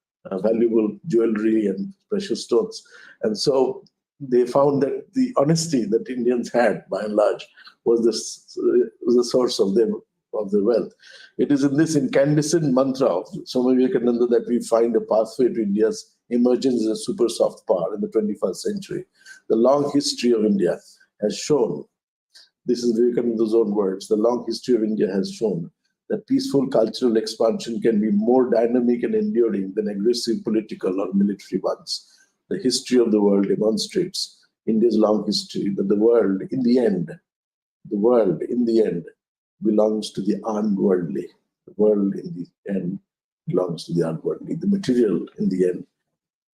S4: valuable jewelry and precious stones. And so they found that the honesty that Indians had, by and large, was the source of their wealth. It is in this incandescent mantra of Swami Vivekananda that we find a pathway to India's emergence as a super soft power in the 21st century. The long history of India has shown, this is Vivekananda's own words, the long history of India has shown that peaceful cultural expansion can be more dynamic and enduring than aggressive political or military ones. The history of the world demonstrates India's long history, that the world in the end belongs to the unworldly. The world in the end belongs to the unworldly. The material in the end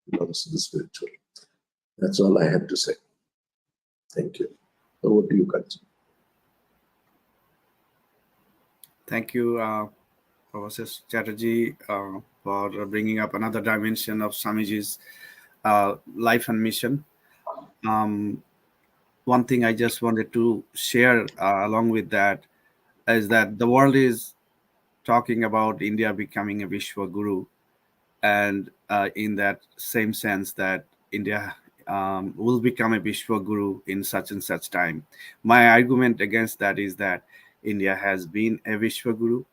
S4: belongs to the spiritual. That's all I have to say. Thank you. Over to you, Kanchan.
S2: Thank you, Professor Chatterjee, for bringing up another dimension of Swamiji's life and mission. One thing I just wanted to share along with that is that the world is talking about India becoming a Vishwa Guru, and in that same sense that India will become a Vishwa Guru in such and such time. My argument against that is that India has been a Vishwa Guru.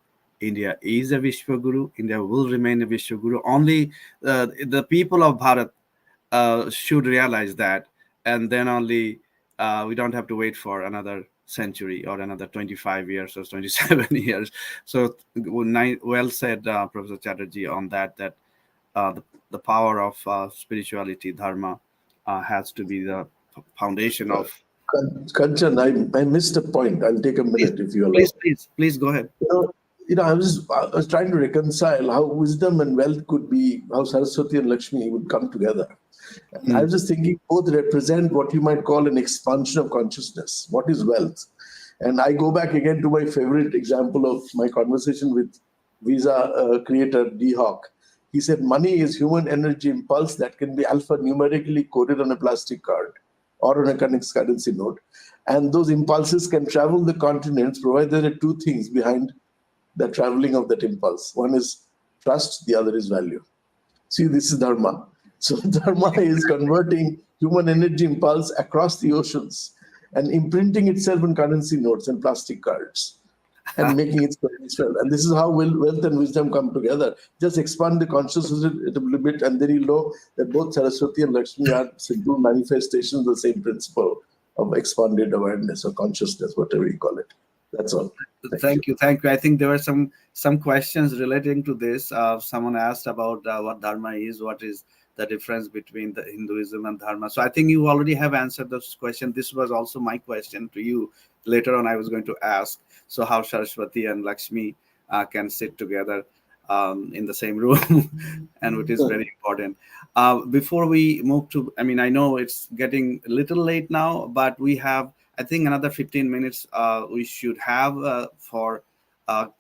S2: India is a Vishwa Guru. India will remain a Vishwa Guru. Only the people of Bharat should realize that, and then only we don't have to wait for another century or another 25 years or 27 years. So well said, Professor Chatterjee, on that the power of spirituality, dharma, has to be the foundation of.
S4: Kanchan, I missed a point. I'll take a minute if you allow.
S2: Please go ahead.
S4: I was trying to reconcile how wisdom and wealth could be, how Saraswati and Lakshmi would come together. I was just thinking both represent what you might call an expansion of consciousness. What is wealth? And I go back again to my favorite example of my conversation with Visa creator D. Hawk. He said money is human energy impulse that can be alphanumerically coded on a plastic card or on a currency note. And those impulses can travel the continents, provided there are two things behind the traveling of that impulse. One is trust, the other is value. See, this is dharma. So dharma is converting human energy impulse across the oceans and imprinting itself on currency notes and plastic cards and making it felt. And this is how wealth and wisdom come together. Just expand the consciousness a little bit, and then you know that both Saraswati and Lakshmi are simple manifestations of the same principle of expanded awareness or consciousness, whatever you call it. That's all.
S2: Thank you. I think there were some questions relating to this. Someone asked about what dharma is, what is the difference between the Hinduism and dharma. So I think you already have answered this question. This was also my question to you. Later on, I was going to ask, so how Saraswati and Lakshmi can sit together in the same room, and which is very important. Before we move to, I know it's getting a little late now, but we have, I think, another 15 minutes we should have for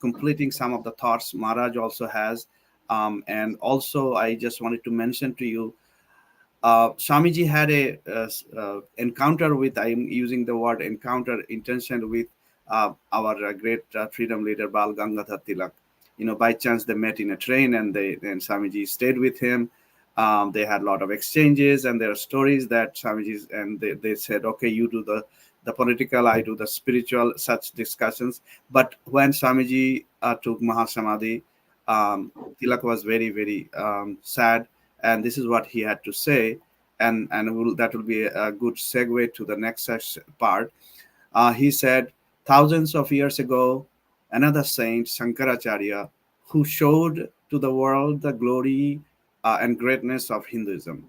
S2: completing some of the thoughts Maharaj also has. And also, I just wanted to mention to you, Swamiji had a encounter with, I am using the word encounter, intention with our great freedom leader, Bal Gangadhar Tilak. By chance they met in a train, and Swamiji stayed with him. They had a lot of exchanges, and there are stories that Swamiji, and they said, okay, you do the political, I do the spiritual, such discussions. But when Swamiji took Mahasamadhi, Tilak was very, very sad, and this is what he had to say, and that will be a good segue to the next part. He said, thousands of years ago, another saint, Shankaracharya, who showed to the world the glory and greatness of Hinduism.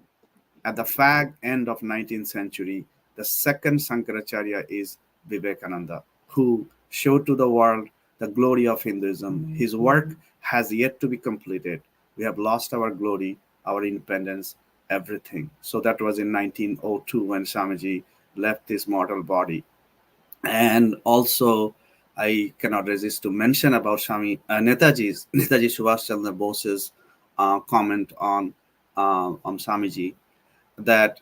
S2: At the fag end of 19th century, the second Shankaracharya is Vivekananda, who showed to the world the glory of Hinduism. His work has yet to be completed. We have lost our glory, our independence, everything. So that was in 1902 when Swamiji left this mortal body. And also, I cannot resist to mention about Netaji Subhash Chandra Bose's comment on Swamiji that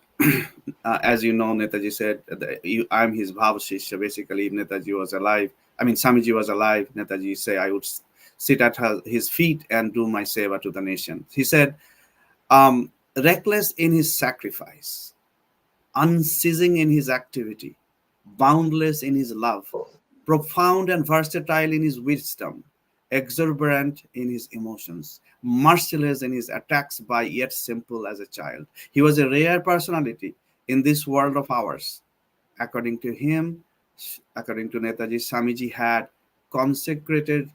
S2: as you know, Netaji said that I'm his Bhav Shishya. Basically, if Netaji was alive, I mean Swamiji was alive, Netaji say I would sit at his feet and do my seva to the nation. He said, reckless in his sacrifice, unceasing in his activity, boundless in his love, profound and versatile in his wisdom, exuberant in his emotions, merciless in his attacks by yet simple as a child. He was a rare personality in this world of ours. According to him, according to Netaji, Swamiji had consecrated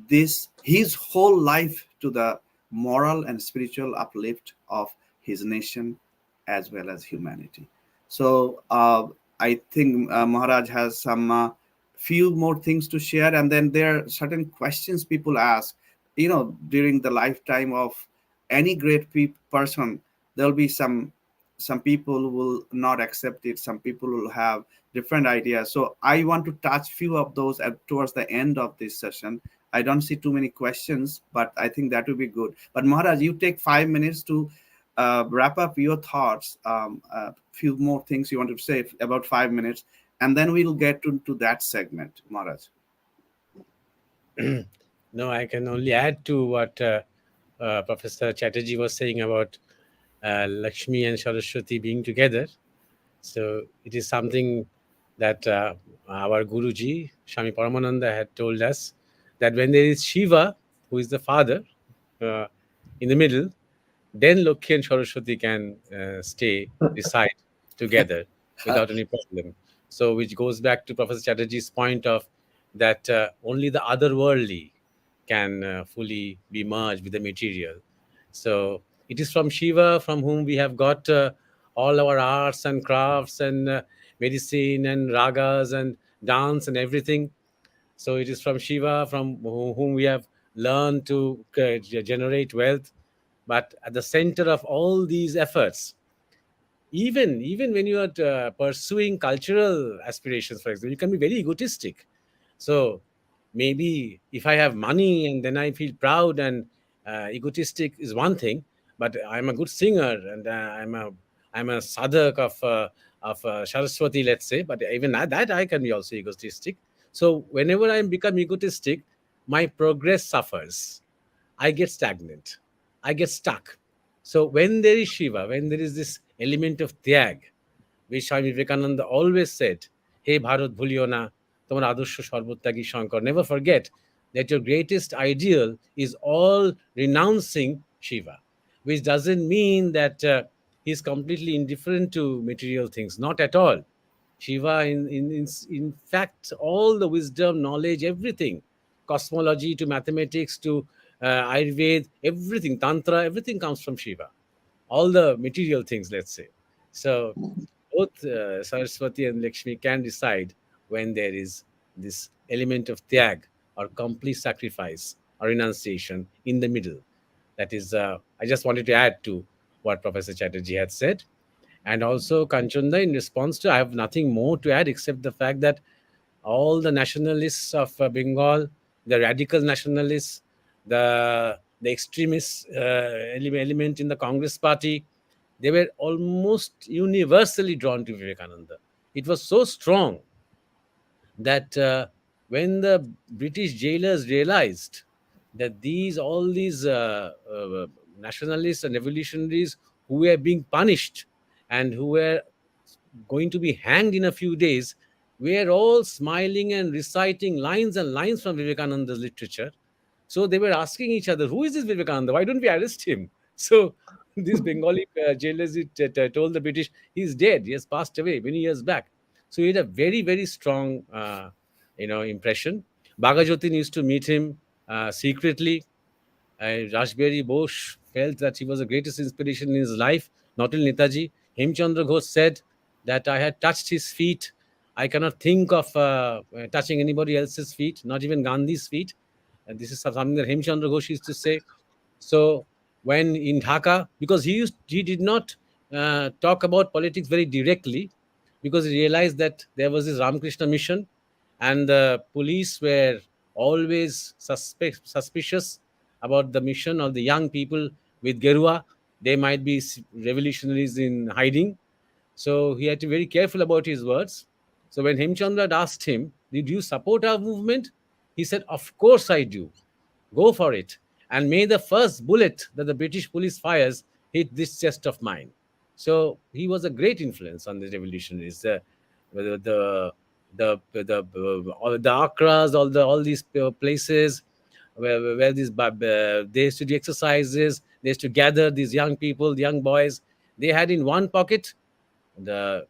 S2: this his whole life to the moral and spiritual uplift of his nation as well as humanity. So I think Maharaj has some few more things to share, and then there are certain questions people ask. During the lifetime of any great person, there'll be some people will not accept it, some people will have different ideas. So I want to touch few of those towards the end of this session. I don't see too many questions, but I think that will be good. But Maharaj, you take 5 minutes to wrap up your thoughts, a few more things you want to say, about 5 minutes, and then we'll get to that segment, Maharaj.
S3: No, I can only add to what Professor Chatterjee was saying about Lakshmi and Saraswati being together. So it is something that our Guruji, Swami Paramananda, had told us, that when there is Shiva, who is the father, uh, in the middle, then Lokhi and Saraswati can reside together without any problem. So, which goes back to Professor Chatterjee's point of that only the otherworldly can fully be merged with the material. So, it is from Shiva from whom we have got all our arts and crafts and medicine and ragas and dance and everything. So it is from Shiva, from whom we have learned to generate wealth. But at the center of all these efforts, even when you are pursuing cultural aspirations, for example, you can be very egotistic. So maybe if I have money and then I feel proud and egotistic is one thing, but I'm a good singer and I'm a sadhak of Saraswati, let's say. But even that I can be also egotistic. So whenever I become egotistic, my progress suffers. I get stagnant. I get stuck. So when there is Shiva, when there is this element of tyag, which Swami Vivekananda always said, Hey Bharat bhuliyo na, tomar adursho sarbotyagi shankar. Never forget that your greatest ideal is all renouncing Shiva, which doesn't mean that he's completely indifferent to material things. Not at all. Shiva, in fact, all the wisdom, knowledge, everything, cosmology to mathematics to Ayurveda, everything, Tantra, everything comes from Shiva. All the material things, let's say. So both Saraswati and Lakshmi can decide when there is this element of tyag or complete sacrifice or renunciation in the middle. That is, I just wanted to add to what Professor Chatterjee had said. And also, Kanchunda, in response to, I have nothing more to add except the fact that all the nationalists of Bengal, the radical nationalists, the extremist element in the Congress party, they were almost universally drawn to Vivekananda. It was so strong that when the British jailers realized that all these nationalists and revolutionaries who were being punished and who were going to be hanged in a few days, were all smiling and reciting lines and lines from Vivekananda's literature. So they were asking each other, who is this Vivekananda? Why don't we arrest him? So these Bengali jailers told the British, he's dead. He has passed away many years back. So he had a very, very strong, impression. Bagajotin used to meet him secretly. Rashbihari Bose felt that he was the greatest inspiration in his life, not only Netaji. Hemchandra Ghosh said that I had touched his feet. I cannot think of touching anybody else's feet, not even Gandhi's feet. And this is something that Hemchandra Ghosh used to say. So when in Dhaka, because he did not talk about politics very directly, because he realized that there was this Ramakrishna mission, and the police were always suspicious about the mission of the young people with Gerua. They might be revolutionaries in hiding. So he had to be very careful about his words. So when Hemchandra had asked him, "Did you support our movement?" he said, "Of course I do. Go for it. And may the first bullet that the British police fires hit this chest of mine." So he was a great influence on the revolutionaries. The Akras, all these places where these they used to do exercises, they used to gather these young people, young boys. They had in one pocket the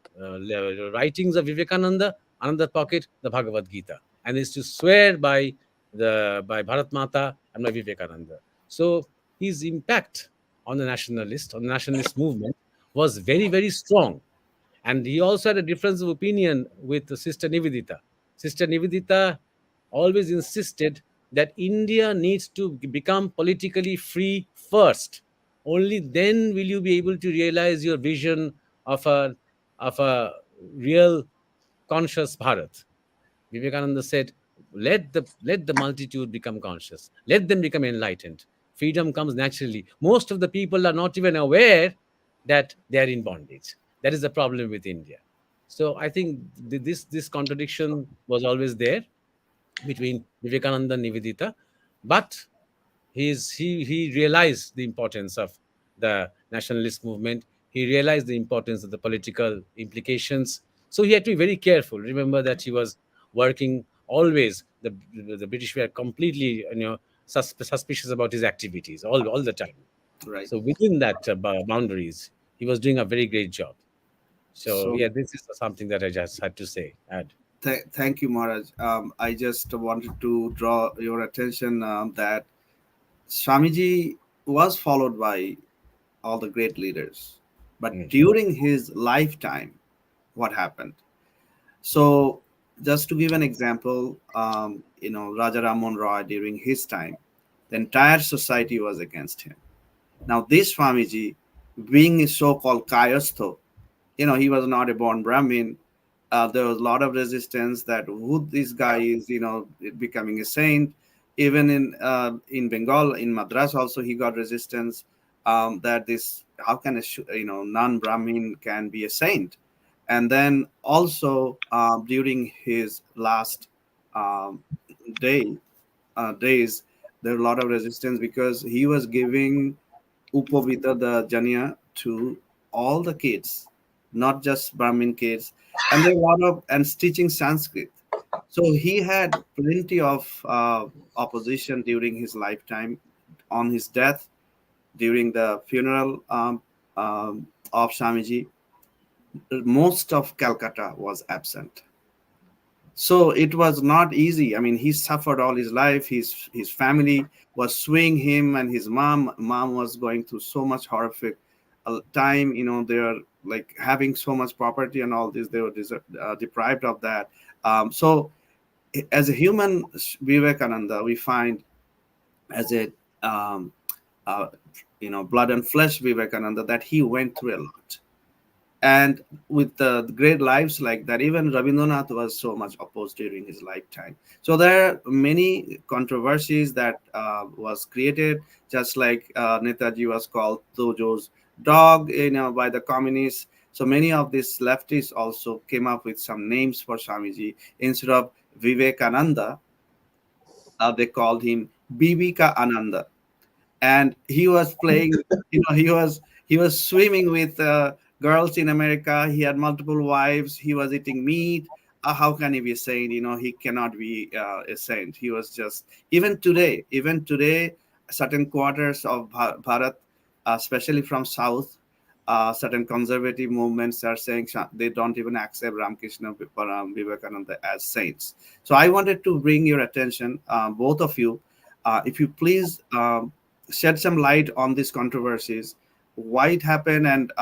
S3: writings of Vivekananda, another pocket the Bhagavad Gita, and is to swear by Bharat Mata and by Vivekananda. So his impact on the nationalist movement was very, very strong. And he also had a difference of opinion with Sister Nivedita. Sister Nivedita always insisted that India needs to become politically free first. Only then will you be able to realize your vision of a real conscious Bharat. Vivekananda said, let the multitude become conscious. Let them become enlightened. Freedom comes naturally. Most of the people are not even aware that they are in bondage. That is the problem with India. So I think this contradiction was always there between Vivekananda and Nivedita, but he realized the importance of the nationalist movement. He realized the importance of the political implications. So he had to be very careful. Remember that he was working always. The British were completely, suspicious about his activities all the time.
S2: Right.
S3: So within that boundaries, he was doing a very great job. So
S2: So
S3: yeah, this is something that I just had to say. Add.
S2: thank you, Maharaj. I just wanted to draw your attention that Swamiji was followed by all the great leaders, but
S3: Mm.
S2: during his lifetime, what happened? So, just to give an example, Raja Ramon Roy during his time, the entire society was against him. Now, this Swamiji, being a so-called Kayastho, he was not a born Brahmin. There was a lot of resistance that who this guy is, becoming a saint. Even in Bengal, in Madras, also he got resistance that this how can a non-Brahmin can be a saint. And then also during his last um, day days, there were a lot of resistance because he was giving Upovita the Janya to all the kids, not just Brahmin kids, and there were a lot of and teaching Sanskrit. So he had plenty of opposition during his lifetime. On his death, during the funeral of Swamiji, most of Calcutta was absent. So it was not easy. I mean, he suffered all his life. His family was suing him, and his mom was going through so much horrific time. They were like having so much property and all this. They were deprived of that. So as a human, Vivekananda, we find as a um, uh, blood and flesh Vivekananda that he went through a lot, and with the great lives like that, even Rabindranath was so much opposed during his lifetime. So there are many controversies that was created, just like Netaji was called Tojo's dog, by the communists. So many of these leftists also came up with some names for Swamiji. Instead of Vivekananda, they called him Bibika Ananda, and he was playing. He was swimming with girls in America. He had multiple wives. He was eating meat. How can he be a saint? He cannot be a saint. He was just even today, certain quarters of Bharat, especially from south, certain conservative movements are saying they don't even accept Ramakrishna Vivekananda as saints. So I wanted to bring your attention, both of you, if you please shed some light on these controversies, why it happened, and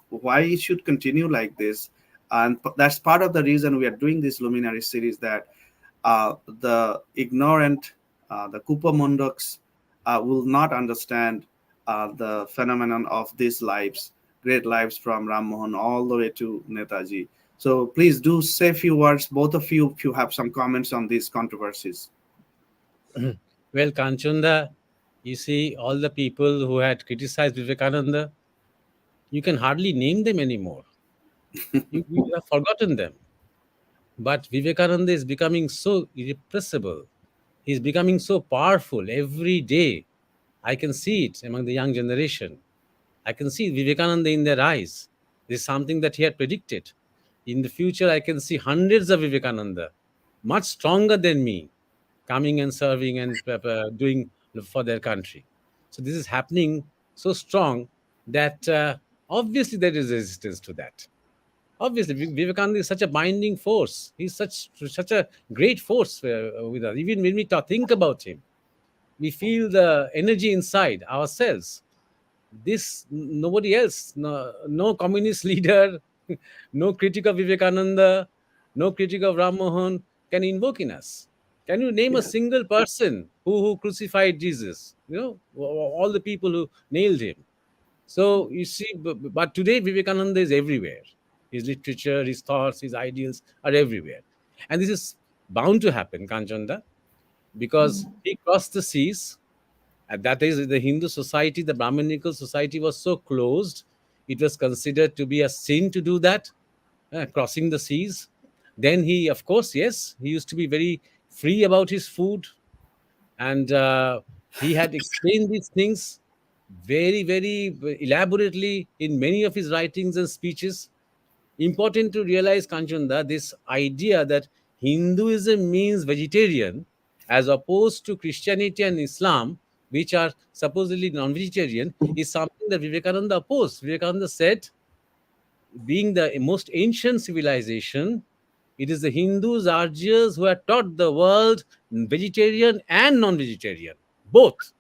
S2: why it should continue like this. And that's part of the reason we are doing this luminary series, that the ignorant, the Kupa Mundoks, will not understand the phenomenon of these lives, great lives from Ram Mohan all the way to Netaji. So please do say a few words, both of you, if you have some comments on these controversies.
S3: Well, Kanchunda, You see, all the people who had criticized Vivekananda, you can hardly name them anymore. You have forgotten them. But Vivekananda is becoming so irrepressible. He's becoming so powerful every day. I can see it among the young generation. I can see Vivekananda in their eyes. This is something that he had predicted. In the future, I can see hundreds of Vivekananda, much stronger than me, coming and serving and doing for their country. So this is happening so strong that obviously there is resistance to that. Obviously, Vivekananda is such a binding force. He's such a great force with us. Even when we think about him, we feel the energy inside ourselves. This nobody else, no communist leader, no critic of Vivekananda, no critic of Ram Mohan can invoke in us. Can you name a
S2: Yeah.
S3: single person who crucified Jesus? All the people who nailed him. So you see, but today Vivekananda is everywhere. His literature, his thoughts, his ideals are everywhere. And this is bound to happen, Kanchanda, because he crossed the seas. And that is, the Hindu society, the Brahminical society was so closed, it was considered to be a sin to do that, crossing the seas. Then he, of course, yes, he used to be very free about his food, and he had explained these things very, very elaborately in many of his writings and speeches. Important to realize, Kanchanda, this idea that Hinduism means vegetarian as opposed to Christianity and Islam, which are supposedly non-vegetarian, is something that Vivekananda opposed. Vivekananda said, being the most ancient civilization, it is the Hindus, Aryas, who have taught the world vegetarian and non-vegetarian, both.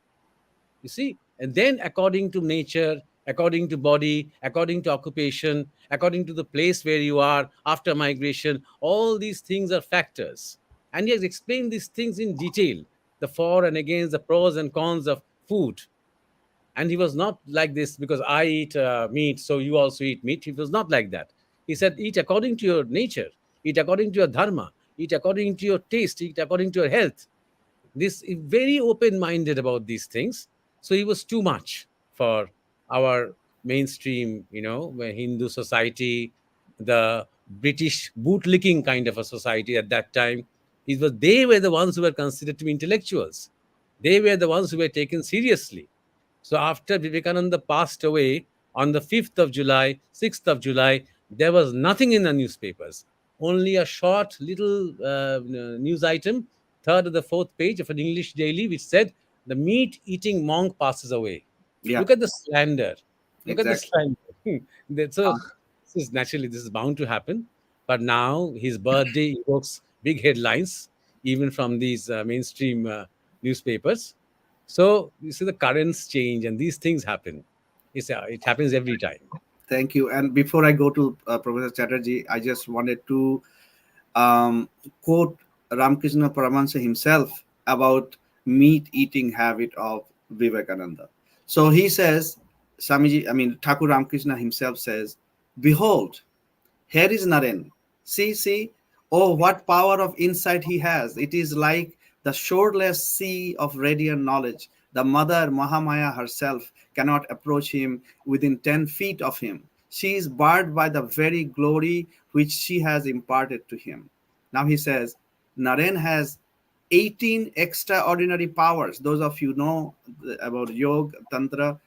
S3: You see, and then according to nature, according to body, according to occupation, according to the place where you are after migration, all these things are factors. And he has explained these things in detail, the for and against, the pros and cons of food. And he was not like this because I eat meat, so you also eat meat. He was not like that. He said, eat according to your nature, eat according to your dharma, eat according to your taste, eat according to your health. This very open minded about these things. So he was too much for our mainstream, Hindu society, the British bootlicking kind of a society at that time. They were the ones who were considered to be intellectuals. They were the ones who were taken seriously. So after Vivekananda passed away on the 5th of July, 6th of July, there was nothing in the newspapers. Only a short little news item, third or the fourth page of an English daily, which said, "The meat eating monk passes away."
S2: Yeah.
S3: Look at the slander. Look at the
S2: Exactly.
S3: slander. So
S2: Uh,
S3: this is bound to happen. But now his birthday evokes big headlines, even from these mainstream newspapers. So you see the currents change and these things happen. It happens every time.
S2: Thank you. And before I go to Professor Chatterjee, I just wanted to quote Ramakrishna Paramahansa himself about meat eating habit of Vivekananda. So he says, Thakur Ramakrishna himself says, "Behold, here is Naren. See, oh, what power of insight he has. It is like the shoreless sea of radiant knowledge. The mother Mahamaya herself cannot approach him within 10 feet of him. She is barred by the very glory which she has imparted to him." Now he says, Naren has 18 extraordinary powers. Those of you know about yoga, tantra,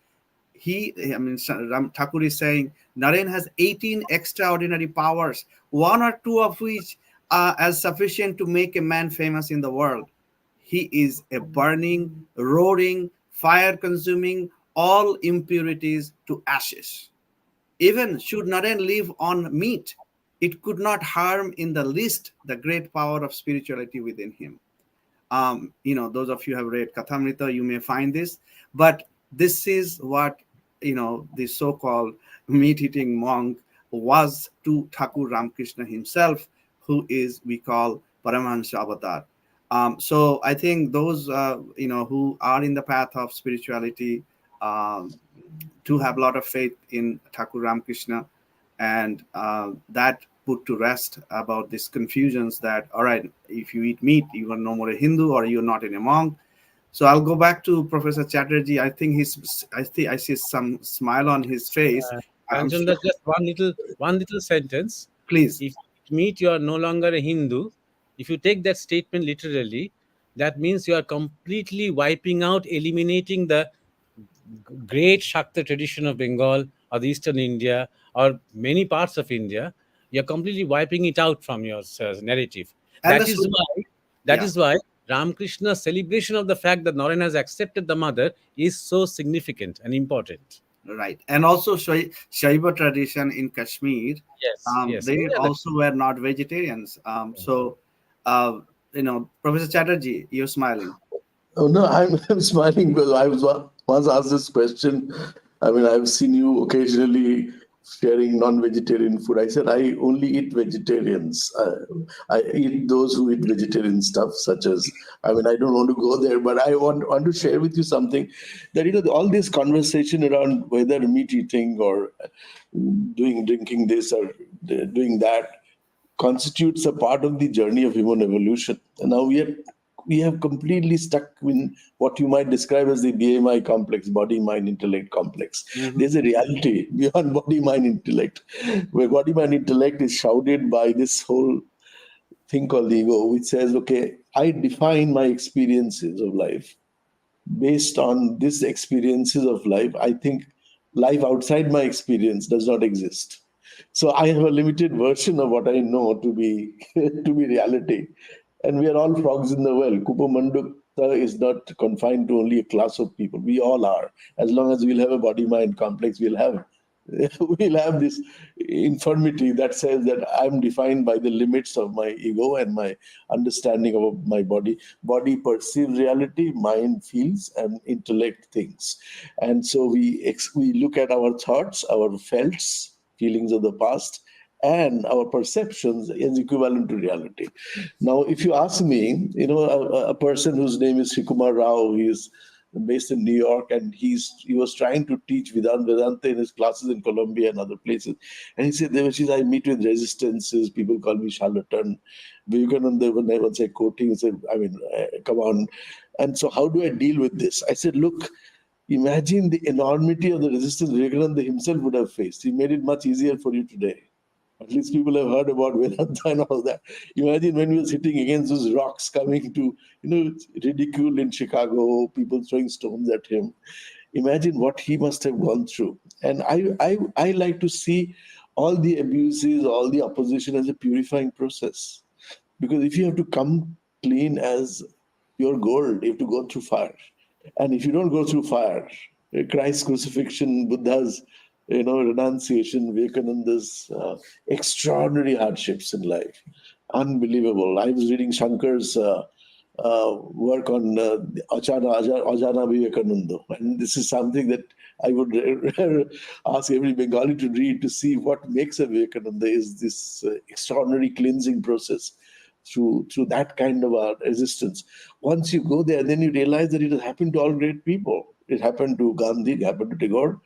S2: Thakur is saying Naren has 18 extraordinary powers, one or two of which are as sufficient to make a man famous in the world. He is a burning, roaring, fire consuming all impurities to ashes. Even should Naren live on meat, it could not harm in the least the great power of spirituality within him. Those of you have read Kathamrita, you may find this, but this is what, the so-called meat-eating monk was to Thakur Ramakrishna himself, who is, we call Paramahansa Avatar. So I think those, who are in the path of spirituality, do have a lot of faith in Thakur Ramakrishna, and that put to rest about these confusions that, all right, if you eat meat, you are no more a Hindu or you're not in a monk. So I'll go back to Professor Chatterjee. I see some smile on his face. I'm
S3: Kanchan,
S2: sure.
S3: that's just one little sentence.
S2: Please.
S3: If it means you are no longer a Hindu, if you take that statement literally, that means you are completely wiping out, eliminating the great Shakti tradition of Bengal or the Eastern India or many parts of India. You're completely wiping it out from your narrative.
S2: And
S3: That
S2: the
S3: is why, that
S2: yeah.
S3: is why Ramakrishna's celebration of the fact that Narayan has accepted the mother is so significant and important.
S2: Right. And also Shaiva tradition in Kashmir,
S3: Yes, yes.
S2: they also were not vegetarians. So, Professor Chatterjee, you're smiling.
S4: Oh no, I'm smiling because I was once asked this question. I mean, I've seen you occasionally sharing non-vegetarian food. I said I only eat vegetarians. I eat those who eat vegetarian stuff, such as, I mean, I don't want to go there, but I want to share with you something that all this conversation around whether meat eating or drinking this or doing that constitutes a part of the journey of human evolution. And now we have completely stuck in what you might describe as the BMI complex, body mind intellect complex.
S2: Mhm.
S4: There's a reality beyond body mind intellect, where body mind intellect is shrouded by this whole thing called the ego, which says, okay, I define my experiences of life based on these experiences of life. I think life outside my experience does not exist. So I have a limited version of what I know to be to be reality. And we are all frogs in the well. Kupamandukta is not confined to only a class of people. We all are. As long as we'll have a body mind complex, we'll have this infirmity that says that I'm defined by the limits of my ego and my understanding of my body. Body perceives reality, mind feels, and intellect thinks. And so we look at our thoughts, our felts, feelings of the past, and our perceptions is equivalent to reality. Now, if you ask me, a person whose name is Shikumar Rao, he is based in New York, and he was trying to teach Vedanta in his classes in Colombia and other places. And he said, Devashish, I meet with resistances. People call me charlatan. Vivekananda, when I once I quoting, he said, I mean, come on. And so, how do I deal with this? I said, look, imagine the enormity of the resistance Vivekananda himself would have faced. He made it much easier for you today. At least people have heard about Vedanta and all that. Imagine when we were sitting against those rocks coming to, ridicule in Chicago, people throwing stones at him. Imagine what he must have gone through. And I like to see all the abuses, all the opposition as a purifying process. Because if you have to come clean as pure gold, you have to go through fire. And if you don't go through fire, Christ's crucifixion, Buddha's, renunciation, Vivekananda's extraordinary hardships in life, unbelievable. I was reading Shankar's work on Ajana Vivekananda, and this is something that I would ask every Bengali to read to see what makes a Vivekananda is this extraordinary cleansing process through that kind of resistance. Once you go there, then you realize that it has happened to all great people. It happened to Gandhi, it happened to Tagore.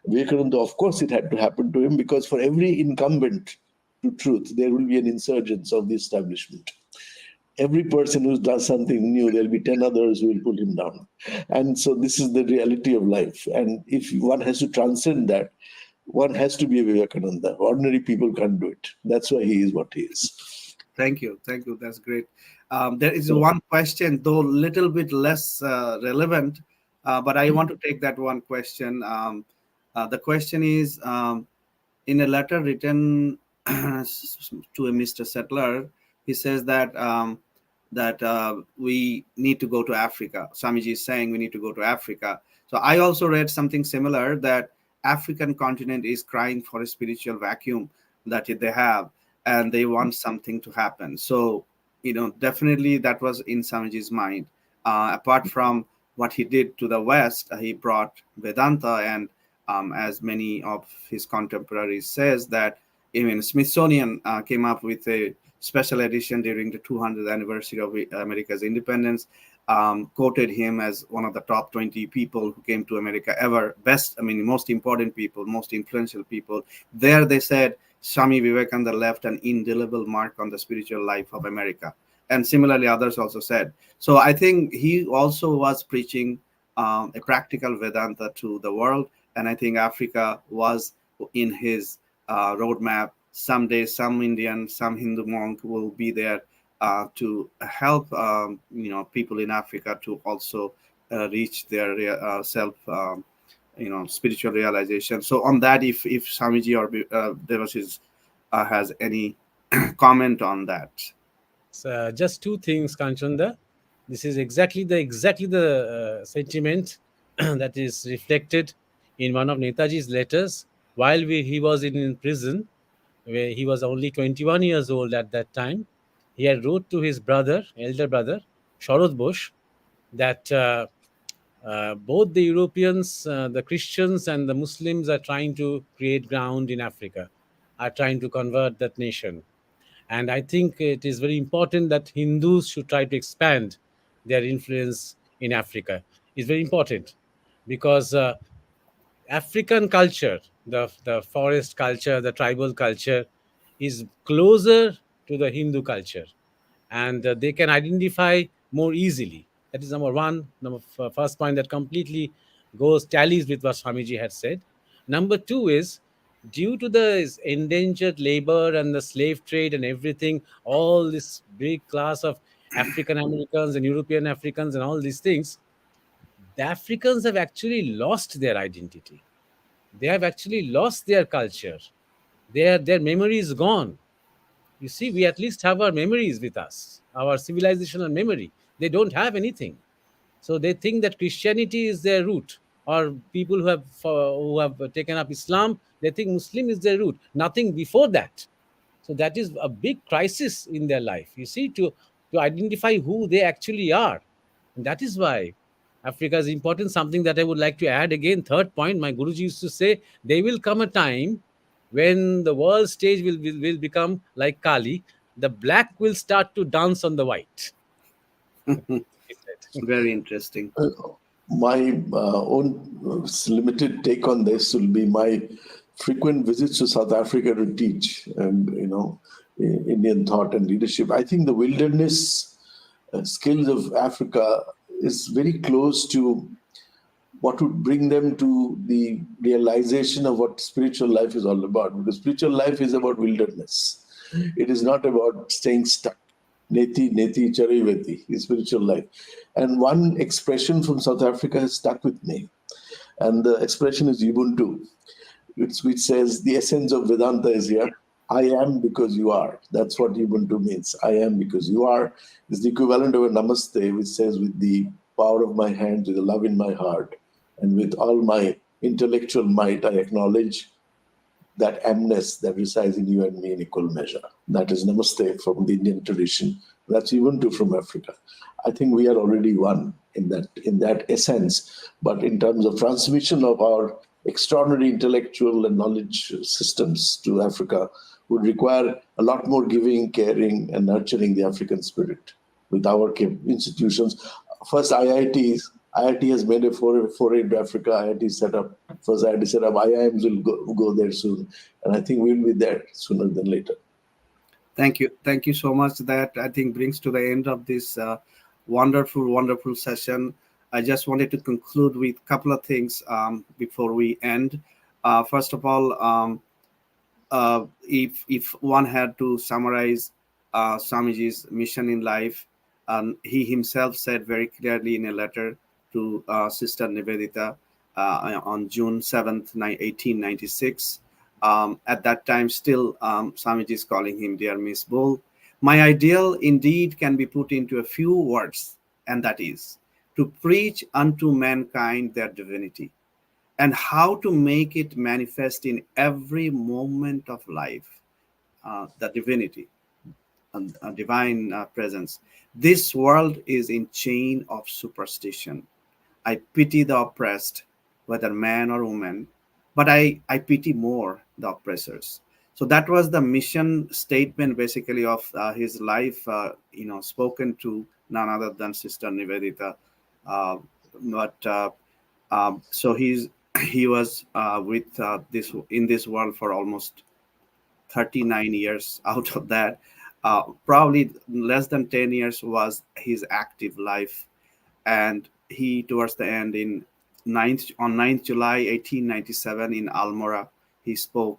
S4: Vivekananda, of course, it had to happen to him because for every incumbent to truth, there will be an insurgence of the establishment. Every person who does something new, there'll be 10 others who will pull him down. And so this is the reality of life. And if one has to transcend that, one has to be a Vivekananda. Ordinary people can't do it. That's why he is what he is.
S2: Thank you. Thank you. That's great. There is one question, though little bit less relevant, but I want to take that one question. The question is, in a letter written to a Mr. Settler, he says that we need to go to Africa. Swamiji is saying we need to go to Africa. So I also read something similar, that African continent is crying for a spiritual vacuum that they have, and they want something to happen. So, definitely that was in Swamiji's mind. Apart from what he did to the West, he brought Vedanta, and as many of his contemporaries says that even Smithsonian came up with a special edition during the 200th anniversary of America's independence, quoted him as one of the top 20 people who came to America ever, most important people, most influential people. There they said Swami Vivekananda left an indelible mark on the spiritual life of America. and similarly others also said. So I think he also was preaching a practical Vedanta to the world, and I think Africa was in his roadmap. Someday, some Indian, some Hindu monk will be there to help people in Africa to also reach their self spiritual realization. So on that, if Swamiji or Devashish has any comment on that.
S3: Just two things, Kanchanda. This is exactly the sentiment that is reflected in one of Netaji's letters while he was in prison, where he was only 21 years old at that time. He had wrote to his brother, elder brother, Sharad Bose, that both the Europeans, the Christians, and the Muslims are trying to create ground in Africa, are trying to convert that nation. And I think it is very important that Hindus should try to expand their influence in Africa. It's very important because African culture, the forest culture, the tribal culture, is closer to the Hindu culture, and they can identify more easily. That is number one. First point that completely goes tallies with what Swamiji had said. Number two is due to the endangered labor and the slave trade and everything, all this big class of African Americans and European Africans and all these things, the Africans have actually lost their identity. They have actually lost their culture. Their memory is gone. You see, we at least have our memories with us, our civilizational memory. They don't have anything. So they think that Christianity is their root, or people who have taken up Islam, they think Muslim is their root. Nothing before that. So that is a big crisis in their life. You see, to identify who they actually are, and that is why Africa is important. Something that I would like to add again. Third point, my Guruji used to say, there will come a time when the world stage will become like Kali. The black will start to dance on the white. He said.
S2: Very interesting.
S4: My own limited take on this will be my frequent visits to South Africa to teach and Indian thought and leadership. I think the wilderness skills of Africa is very close to what would bring them to the realization of what spiritual life is all about. Because spiritual life is about wilderness. It is not about staying stuck. Neti, neti, chariveti is spiritual life. And one expression from South Africa has stuck with me. And the expression is Ubuntu, which says the essence of Vedanta is here. I am because you are. That's what Ubuntu means. I am because you are is the equivalent of a namaste, which says, with the power of my hands, with the love in my heart, and with all my intellectual might, I acknowledge that amness that resides in you and me in equal measure. That is namaste from the Indian tradition. That's Ubuntu from Africa. I think we are already one in that essence. But in terms of transmission of our extraordinary intellectual and knowledge systems to Africa would require a lot more giving, caring, and nurturing the African spirit with our institutions. First, IITs. IIT has made a foray into Africa. IIT set up. First, IIT set up. IIMs will go there soon. And I think we'll be there sooner than later.
S2: Thank you. Thank you so much. That, I think, brings to the end of this wonderful session. I just wanted to conclude with a couple of things before we end. First of all, if one had to summarize Swamiji's mission in life, he himself said very clearly in a letter to Sister Nivedita on June 7th, 1896. At that time, still, Swamiji is calling him Dear Miss Bull. My ideal indeed can be put into a few words, and that is to preach unto mankind their divinity, and how to make it manifest in every moment of life, the divinity and divine presence. This world is in chain of superstition. I pity the oppressed, whether man or woman, but I pity more the oppressors. So that was the mission statement, basically, of his life, spoken to none other than Sister Nivedita. So he was with this in this world for almost 39 years. Out of that, Probably less than 10 years was his active life. And he, towards the end, on 9th July 1897 in Almora, he spoke,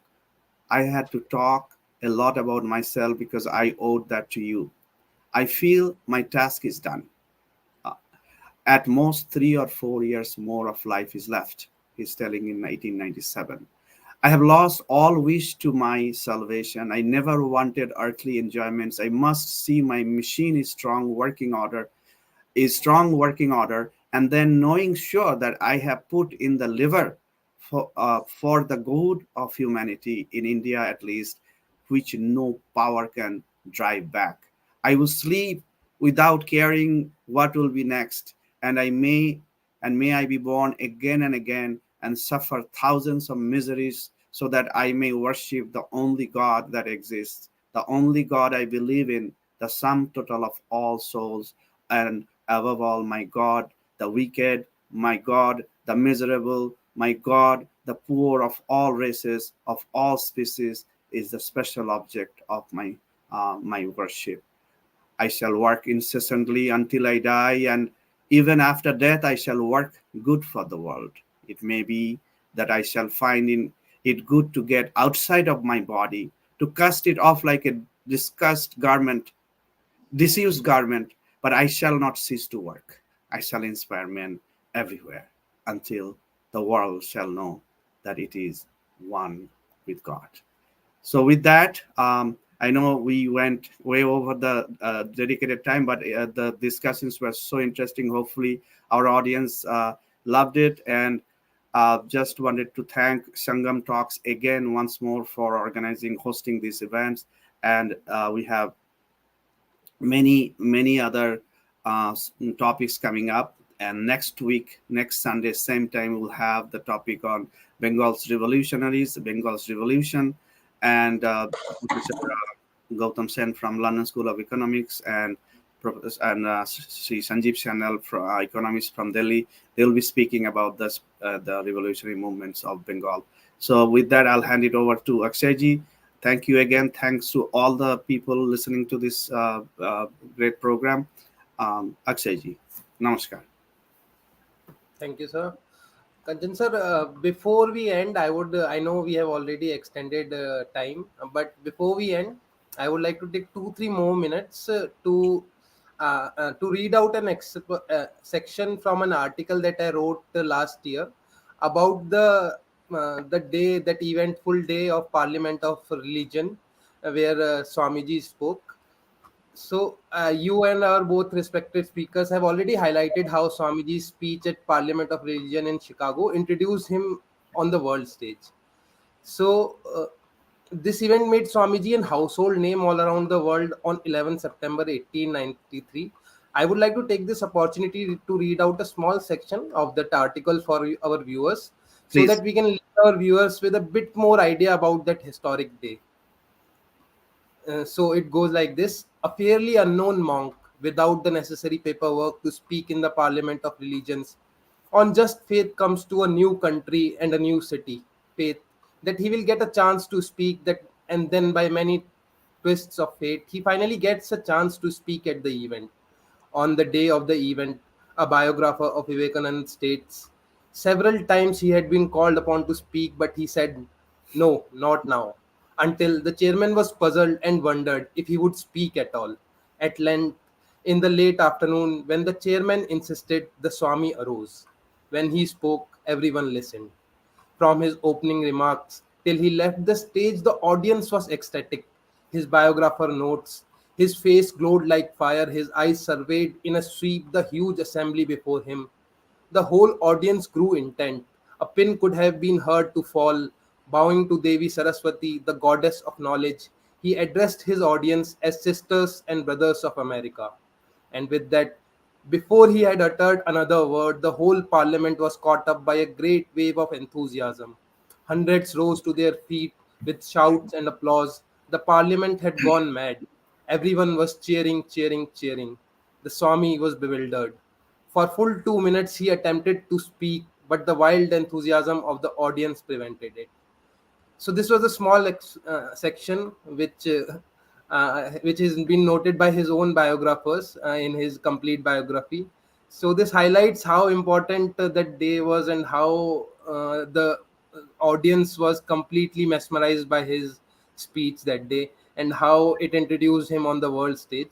S2: "I had to talk a lot about myself because I owed that to you. I feel my task is done. Uh, at most 3 or 4 years more of life is left," he's telling in 1897. "I have lost all wish to my salvation. I never wanted earthly enjoyments. I must see my machine is strong working order, and then knowing sure that I have put in the liver for the good of humanity, in India at least, which no power can drive back. I will sleep without caring what will be next, and may I be born again and again and suffer thousands of miseries, so that I may worship the only God that exists, the only God I believe in, the sum total of all souls, and above all, my God, the wicked, my God, the miserable, my God, the poor of all races, of all species, is the special object of my worship. I shall work incessantly until I die, and even after death, I shall work good for the world. It may be that I shall find in it good to get outside of my body, to cast it off like a disused garment, but I shall not cease to work. I shall inspire men everywhere until the world shall know that it is one with God." So, with that, I know we went way over the dedicated time, but the discussions were so interesting. Hopefully, our audience loved it. And just wanted to thank Sangam Talks again once more for hosting these events. And we have many other topics coming up. And next week, next Sunday, same time, we'll have the topic on Bengal's revolution. And Professor Gautam Sen from London School of Economics, and Sri Sanjeev Chanel, economist from Delhi. They will be speaking about the revolutionary movements of Bengal. So with that, I'll hand it over to Akshayji. Thank you again. Thanks to all the people listening to this great program. Akshayji, namaskar.
S1: Thank you, sir. Kanchan sir, before we end, I know we have already extended time, but before we end, I would like to take 2-3 more minutes to read out section from an article that I wrote last year about that eventful day of Parliament of Religion, where Swamiji spoke. So, you and our both respected speakers have already highlighted how Swamiji's speech at Parliament of Religion in Chicago introduced him on the world stage. So, this event made Swamiji a household name all around the world on 11 September 1893. I would like to take this opportunity to read out a small section of that article for our viewers, so
S2: Please.
S1: that we can leave our viewers with a bit more idea about that historic day. So it goes like this: a fairly unknown monk, without the necessary paperwork to speak in the Parliament of Religions, on just faith comes to a new country and a new city. Faith that he will get a chance to speak, that, and then by many twists of fate, he finally gets a chance to speak at the event. On the day of the event, a biographer of Vivekananda states, several times he had been called upon to speak, but he said, no, not now, until the chairman was puzzled and wondered if he would speak at all. At length, in the late afternoon, when the chairman insisted, the Swami arose. When he spoke, everyone listened. From his opening remarks till he left the stage, the audience was ecstatic. His biographer notes, his face glowed like fire, his eyes surveyed in a sweep the huge assembly before him. The whole audience grew intent. A pin could have been heard to fall. Bowing to Devi Saraswati, the goddess of knowledge, he addressed his audience as sisters and brothers of America. And with that, before he had uttered another word, the whole parliament was caught up by a great wave of enthusiasm. Hundreds rose to their feet with shouts and applause. The parliament had gone mad. Everyone was cheering, cheering, cheering. The Swami was bewildered. For full 2 minutes he attempted to speak, but the wild enthusiasm of the audience prevented it. So this was a small section which which has been noted by his own biographers in his complete biography. So this highlights how important that day was, and how the audience was completely mesmerized by his speech that day, and how it introduced him on the world stage.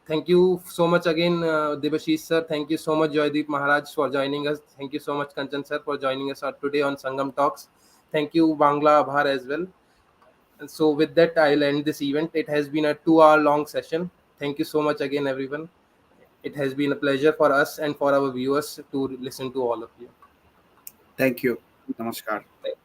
S1: Thank you so much again, Debashish sir. Thank you so much, Joydeep Maharaj, for joining us. Thank you so much, Kanchan sir, for joining us today on Sangam Talks. Thank you, Bangla Abhar, as well. And so, with that, I'll end this event. It has been a 2 hour long session. Thank you so much again, everyone. It has been a pleasure for us and for our viewers to listen to all of you.
S2: Thank you. Namaskar.
S1: Thank